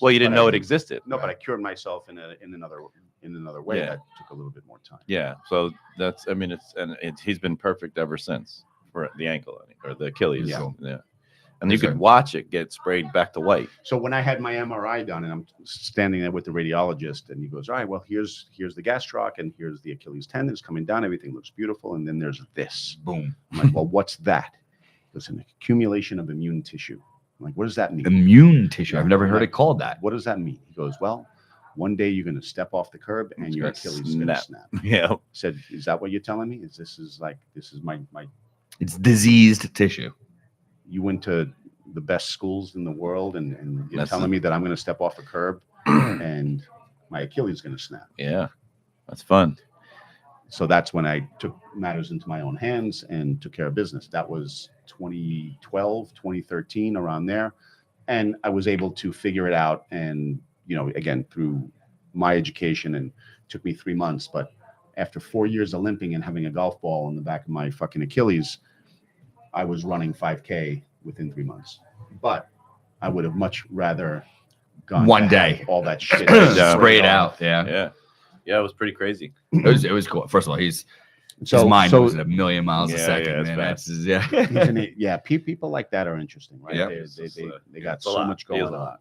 Well, you didn't know it existed. No, but I cured myself in another way that took a little bit more time. Yeah, so that's he's been perfect ever since for the ankle or the Achilles. Yeah. And you could watch it get sprayed back to white. So when I had my MRI done, and I'm standing there with the radiologist, and he goes, "All right, well, here's the gastroc, and here's the Achilles tendons coming down. Everything looks beautiful, and then there's this." Boom. I'm like, "Well, what's that?" It's an accumulation of immune tissue. I'm like, "What does that mean?" Immune tissue. I've never heard it called that. What does that mean? He goes, "Well, one day you're going to step off the curb, and your Achilles is going to snap." Yeah. I said, "Is that what you're telling me? This is my?" It's diseased tissue. You went to the best schools in the world, and you're telling me that I'm going to step off a curb and my Achilles is going to snap. Yeah, that's fun. So that's when I took matters into my own hands and took care of business. That was 2012, 2013, around there. And I was able to figure it out. And, again, through my education, and it took me 3 months. But after 4 years of limping and having a golf ball in the back of my fucking Achilles, I was running 5K within 3 months. But I would have much rather gone one day all that shit sprayed out. Yeah, it was pretty crazy. It was cool. First of all, his mind was at 1,000,000 miles a second. Man. People like that are interesting, right? Yeah. They got so much going on.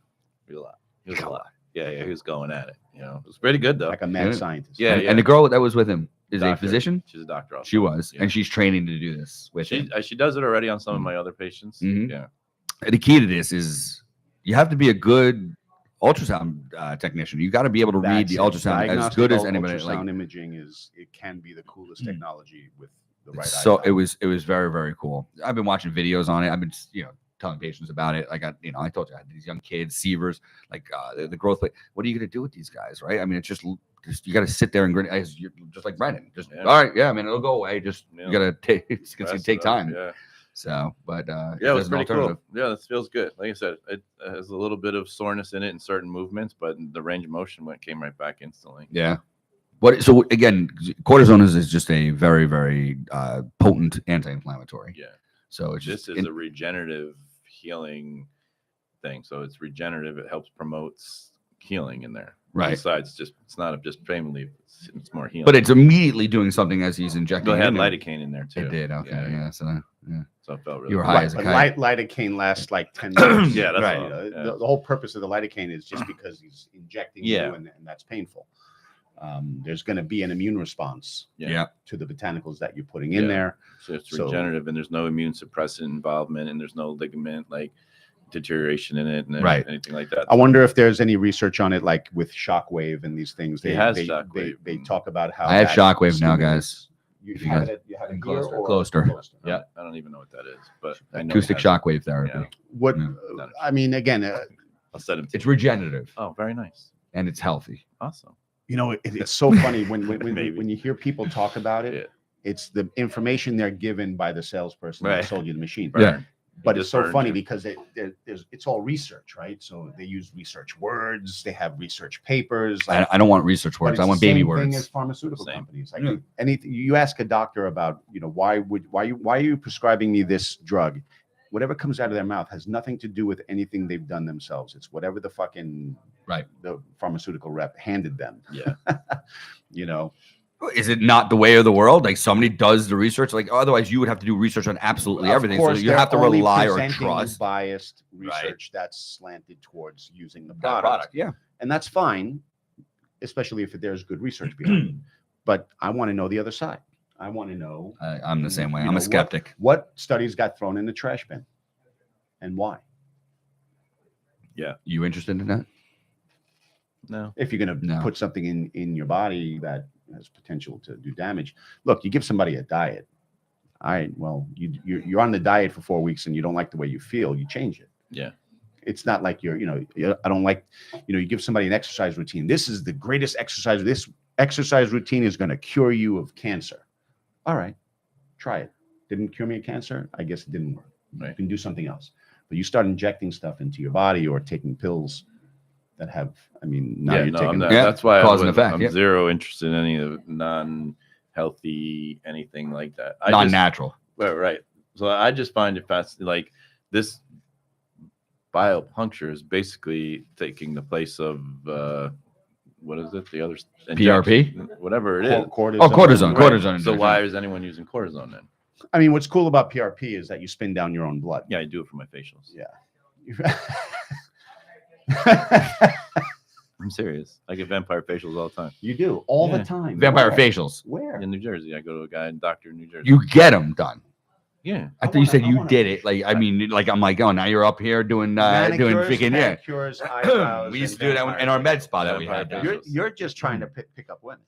He was a lot. Yeah, he was going at it. It was pretty good though. Like a mad scientist. Yeah, and the girl that was with him is a physician. She's a doctor also. She was, and she's training to do this with him. She does it already on some of my other patients. Yeah. The key to this is you have to be a good ultrasound technician. You got to be able to read the ultrasound as good as anybody. Ultrasound imaging can be the coolest technology with the right. So it was very, very cool. I've been watching videos on it. I've been telling patients about it. I told you I had these young kids, Sievers, the growth plate. What are you going to do with these guys, right? I mean, it's just you got to sit there and grin. You're just like Brendan. All right, yeah. I mean, it'll go away. Just you got to take. It's going to take time. Yeah. So, but it was pretty cool. Yeah, this feels good. Like I said, it has a little bit of soreness in it in certain movements, but the range of motion came right back instantly. Yeah. So again, cortisone is just a very, very potent anti-inflammatory. Yeah. So it's this is a regenerative healing thing. So it's regenerative. It helps promotes healing in there. Right. Besides, it's not just pain relief. It's more healing. But it's immediately doing something as he's injecting. It had lidocaine in there too. It did. Okay. Yeah. So it felt really. You were high as a kite. Lidocaine lasts like 10 minutes. Yeah, that's right. The whole purpose of the lidocaine is just because he's injecting you, and that's painful. There's going to be an immune response to the botanicals that you're putting in there. So it's regenerative, and there's no immune suppressant involvement, and there's no ligament deterioration in it, and anything like that. I wonder if there's any research on it, like with shockwave and these things. They talk about how I have shockwave now, guys. You have it in Closter. Yeah, I don't even know what that is, but I know acoustic shockwave therapy. Yeah. What I mean, again, I'll set him. It's regenerative. Oh, very nice, and it's healthy. Awesome. It's so funny when you hear people talk about it. It's the information they're given by the salesperson that sold you the machine. Yeah. But it's so funny because it's all research, right? So they use research words. They have research papers. I don't want research words. I want baby words. Same thing as pharmaceutical companies. Anything you ask a doctor about, why are you prescribing me this drug? Whatever comes out of their mouth has nothing to do with anything they've done themselves. It's whatever the fucking the pharmaceutical rep handed them. Yeah. Is it not the way of the world? Like somebody does the research, otherwise you would have to do research on absolutely everything. So you have to rely or trust biased research that's slanted towards using the product. Yeah, and that's fine, especially if there's good research behind it. But I want to know the other side. I want to know. I'm the same way. I'm a skeptic. What studies got thrown in the trash bin, and why? Yeah. You interested in that? No. If you're going to put something in your body that has potential to do damage, look, you give somebody a diet. All right, well, you're on the diet for 4 weeks and you don't like the way you feel, you change it. Yeah. It's not like I don't like, you give somebody an exercise routine. This is the greatest exercise. This exercise routine is going to cure you of cancer. All right, try it. Didn't cure me of cancer? I guess it didn't work. Right. You can do something else. But you start injecting stuff into your body or taking pills that have, that's why I'm zero interested in any of non-healthy, anything like that. Non-natural. Right. So I just find it fascinating. Like this biopuncture is basically taking the place of what is it? The other PRP, whatever it is. Cortisone. Right. Cortisone. So why is anyone using cortisone then? I mean, what's cool about PRP is that you spin down your own blood. Yeah, I do it for my facials. Yeah. I'm serious. I get vampire facials all the time. You do all the time. Vampire facials. Where? In New Jersey. I go to a guy, doctor in New Jersey. You get them done. Yeah. I thought you said you did it. Like, I mean, like, I'm like, oh, now you're up here doing freaking, manicures, eyebrows. We used to do that in our med spa that we had. You're just trying to pick up women.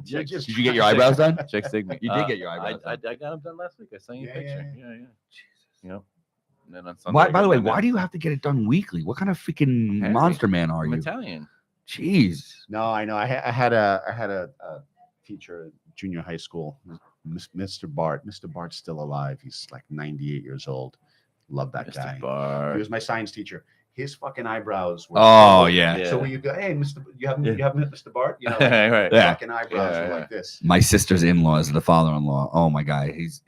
Did you get your eyebrows done? Chicks dig me. You did get your eyebrows done. I got them done last week. I sent you a picture. Yeah. You know. And then on Sunday, why? By the way, why do you have to get it done weekly? What kind of freaking monster man are you? I'm Italian. Jeez. No, I know. I had a teacher at junior high school, Mr. Bart. Mr. Bart's still alive. He's like 98 years old. Love that guy. Bart. He was my science teacher. His fucking eyebrows were. Oh yeah. So when you go, hey, Mr. You have Mr. Bart? You know, right. fucking eyebrows are like this. My sister's in-law is the father-in-law. Oh my God, he's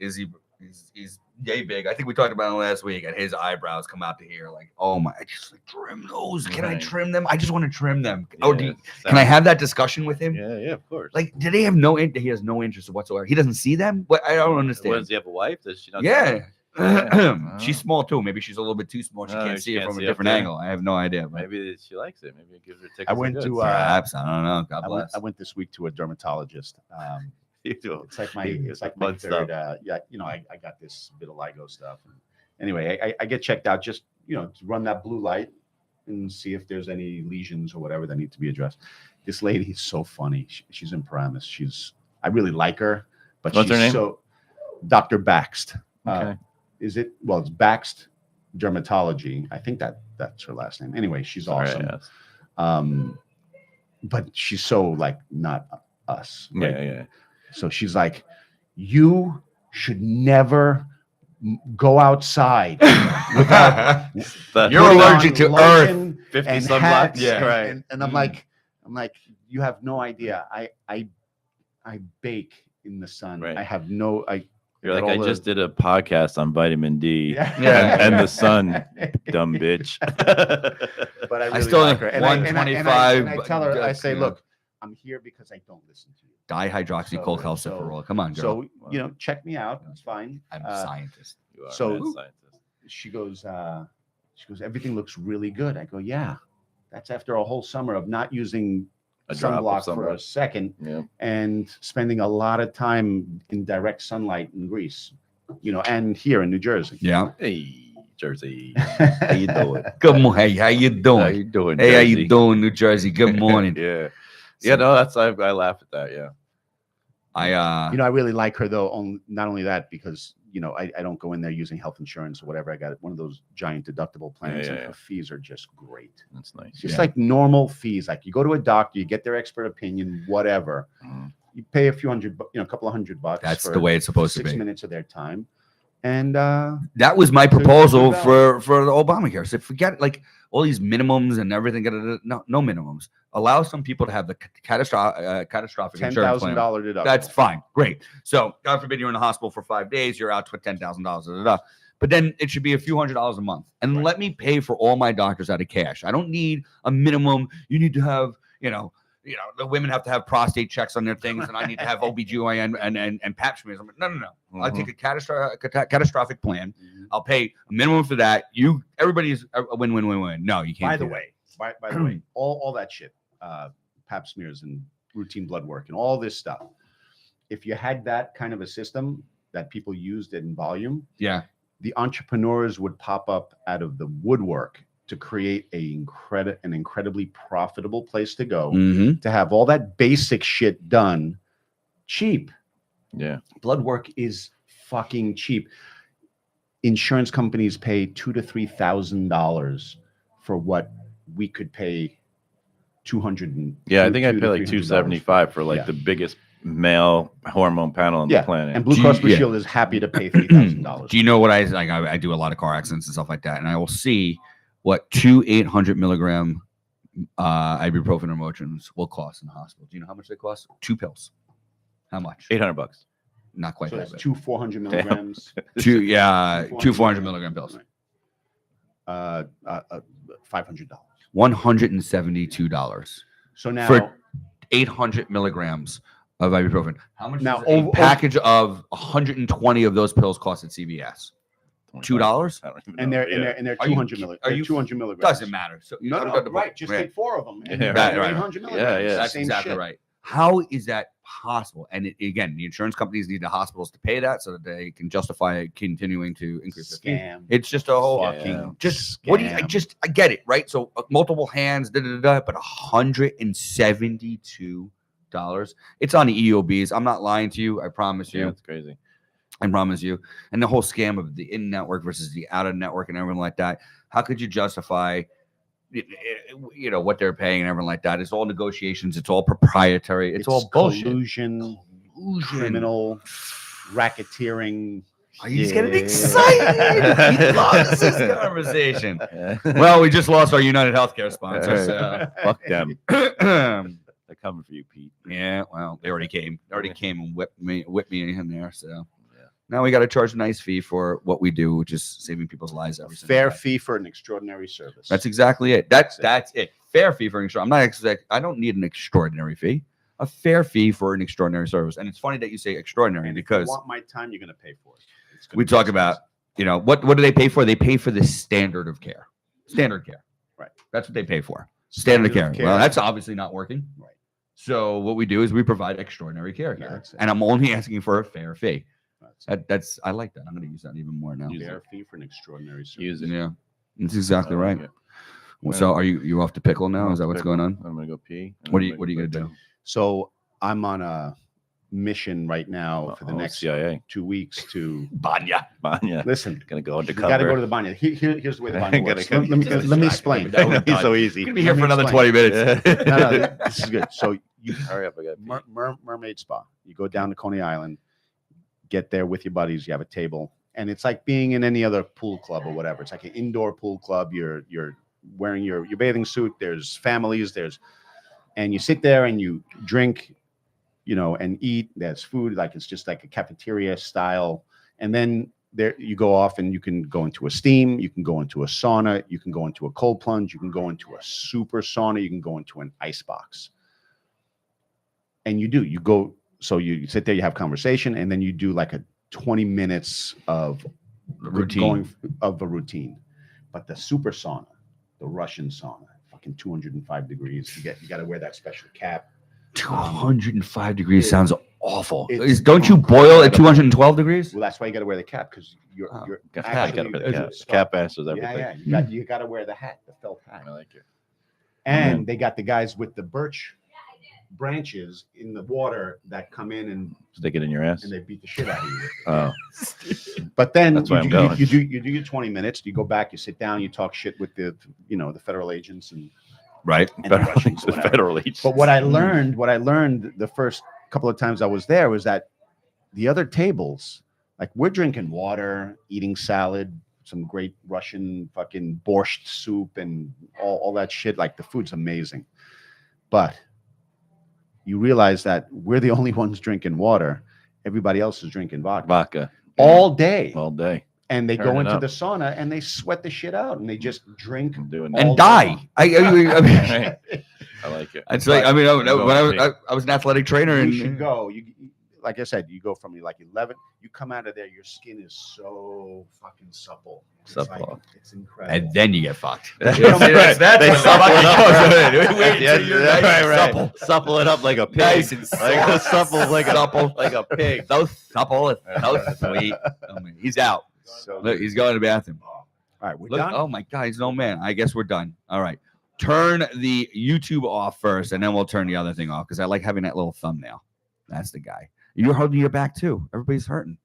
yay big. I think we talked about it last week, and his eyebrows come out to here. Like, oh my, I just like trim those. Can I trim them? I just want to trim them. Yeah, can I have that discussion with him? Yeah, of course. Like, do they have he has no interest whatsoever? He doesn't see them? What? I don't understand. Does he have a wife? Does she not? Yeah. She's small too. Maybe she's a little bit too small. She can't see it from a different angle. I have no idea. Maybe she likes it. Maybe it gives her tickets. I went to perhaps. I don't know. God bless. I went this week to a dermatologist. It's like my third. I got this vitiligo stuff. Anyway, I get checked out just to run that blue light and see if there's any lesions or whatever that need to be addressed. This lady is so funny. She's in Paramus. I really like her, but what's her name? So Dr. Baxt. Okay. Is it? Well, it's Baxt Dermatology. I think that's her last name. Anyway, she's awesome. Yes. But she's so like not us. Right? Yeah. So she's like, you should never go outside without. You're allergic to earth. 50 sunblocks. Yeah, right. And I'm like, you have no idea. I bake in the sun. Right. I have no. You're like, I just did a podcast on vitamin D and the sun, dumb bitch. But I still like her. And 125. I tell her, I say, look, I'm here because I don't listen to you. Dihydroxycholecalciferol. Come on, girl. So, check me out. It's fine. I'm a scientist. You are so a scientist. She goes, everything looks really good. I go, yeah. That's after a whole summer of not using sunblock for a second and spending a lot of time in direct sunlight in Greece, and here in New Jersey. Yeah. Hey, Jersey. How you doing? Good morning. Hey, how you doing? How you doing? Hey, Jersey? how you doing, New Jersey? Good morning. Yeah. Yeah, no, I laugh at that. Yeah. I really like her though. Not only that, because I don't go in there using health insurance or whatever. I got one of those giant deductible plans, and her fees are just great. That's nice. Just like normal fees. Like you go to a doctor, you get their expert opinion, whatever. You pay a few hundred, a couple of $100. That's the way it's supposed to be. 6 minutes of their time, and that was my proposal for the Obamacare. So forget like all these minimums and everything. No minimums. Allow some people to have the catastrophic insurance plan. $10,000 deductible. That's fine. Great. So God forbid you're in the hospital for 5 days, you're out to $10,000. But then it should be a few $100s a month. And let me pay for all my doctors out of cash. I don't need a minimum. You need to have, the women have to have prostate checks on their things, and I need to have OBGYN and pap smears. I'm like, no. Mm-hmm. I'll take a catastrophic plan. Mm-hmm. I'll pay a minimum for that. Everybody's a win. No, you can't. By the way, all that shit, pap smears and routine blood work and all this stuff, if you had that kind of a system that people used in volume, the entrepreneurs would pop up out of the woodwork to create an incredibly profitable place to go, to have all that basic shit done cheap. Yeah. Blood work is fucking cheap. Insurance companies pay $2,000 to $3,000 for what we could pay $200. Yeah, I think I pay like $275 for like the biggest male hormone panel on the planet. And Blue Cross Blue Shield is happy to pay $3,000. Do you know what I do a lot of car accidents and stuff like that, and I will see what 2 800 milligram ibuprofen or Motrins will cost in the hospital. Do you know how much they cost? 2 pills. How much? $800. Not quite So that. it's 2 400 milligrams. Two 400 milligram pills. $500. $172. So now for 800 milligrams of ibuprofen. How much now does a package of 120 of those pills cost at CVS? $2. And they're 200 milligrams. Are you 200 milligrams? Doesn't matter. So right. Just take 4 of them. And right. 800 milligrams. Yeah. That's exactly right. How is that possible? And again, the insurance companies need the hospitals to pay that so that they can justify continuing to increase the fee. It's just a whole fucking just scam. What do you I get it, right? So multiple hands, but $172. It's on the EOBs. I'm not lying to you. I promise you. Yeah, it's crazy. I promise you. And the whole scam of the in-network versus the out-of-network and everything like that. How could you justify what they're paying and everything like that? It's all negotiations. It's all proprietary. It's all bullshit. Collusion, criminal, racketeering. He's getting excited. He loves this conversation. Well, we just lost our United Healthcare sponsor. So. Fuck them. They're coming for you, Pete. Yeah, well, they already came. They already came and whipped me in there. So now we got to charge a nice fee for what we do, which is saving people's lives every single fair day. fee for an extraordinary service. That's exactly it. That's it. Fair fee for an extraordinary. I don't need an extraordinary fee. A fair fee for an extraordinary service. And it's funny that you say extraordinary and because if you want my time, you're going to pay for it. We talk about, what do they pay for? They pay for the standard of care. Standard care. Right. That's what they pay for. Standard of care. Well, that's obviously not working. Right. So what we do is we provide extraordinary care here. And I'm only asking for a fair fee. I like that. I'm going to use that even more now. Fair fee for an extraordinary service. Use it. Yeah. That's exactly right. Well, so are you off to pickle now? Is that what's going on? I'm going to go pee. What are you going to do? So I'm on a mission right now for the next CIA 2 weeks to Banya. Listen, gonna go undercover. You got to go to the Banya. Here's the way the Banya works. Let me explain. It's so easy. Gonna be here for another 20 minutes. No, this is good. So you hurry up. I got Mermaid Spa. You go down to Coney Island, get there with your buddies. You have a table, and it's like being in any other pool club or whatever. It's like an indoor pool club. You're wearing your bathing suit. There's families. And you sit there and you drink. And eat. There's food, like it's just like a cafeteria style. And then there you go off and you can go into a steam, you can go into a sauna, you can go into a cold plunge, you can go into a super sauna, you can go into an ice box. And you go, so you sit there, you have conversation, and then you do like a 20 minutes of routine. But the super sauna, the Russian sauna, fucking 205 degrees. You got to wear that special cap. 205 degrees sounds awful. Don't you boil at 212 degrees? Well, that's why you got to wear the cap, because you're cap answers everything. Yeah. You got to wear the hat, the felt hat. I like it. And they got the guys with the birch branches in the water that come in and stick it in your ass, and they beat the shit out of you. Oh. But then you do your 20 minutes. You go back, you sit down, you talk shit with the federal agents and. Right. The federal agents. But what I learned the first couple of times I was there was that the other tables, like we're drinking water, eating salad, some great Russian fucking borscht soup and all that shit. Like the food's amazing. But you realize that we're the only ones drinking water. Everybody else is drinking vodka. All day. And they go into the sauna and they sweat the shit out and they just drink and die. I like it. It's like when I was an athletic trainer, and you should go. Like I said, you go from like 11. You come out of there, your skin is so fucking supple Supple. It's incredible. And then you get fucked. That's They supple it up. Right. Supple it up like a pig. Nice and like supple, like a pig. So supple, so sweet. Oh, man. He's out. So Look, he's going to the bathroom. All right, we're Look, done. oh my God, he's no man. I guess we're done. All right. Turn the YouTube off first, and then we'll turn the other thing off because I like having that little thumbnail. That's the guy. You're holding your back too. Everybody's hurting.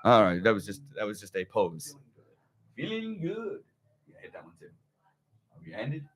All right, that was just a pose. Feeling good. You hit that one too. Are we ended?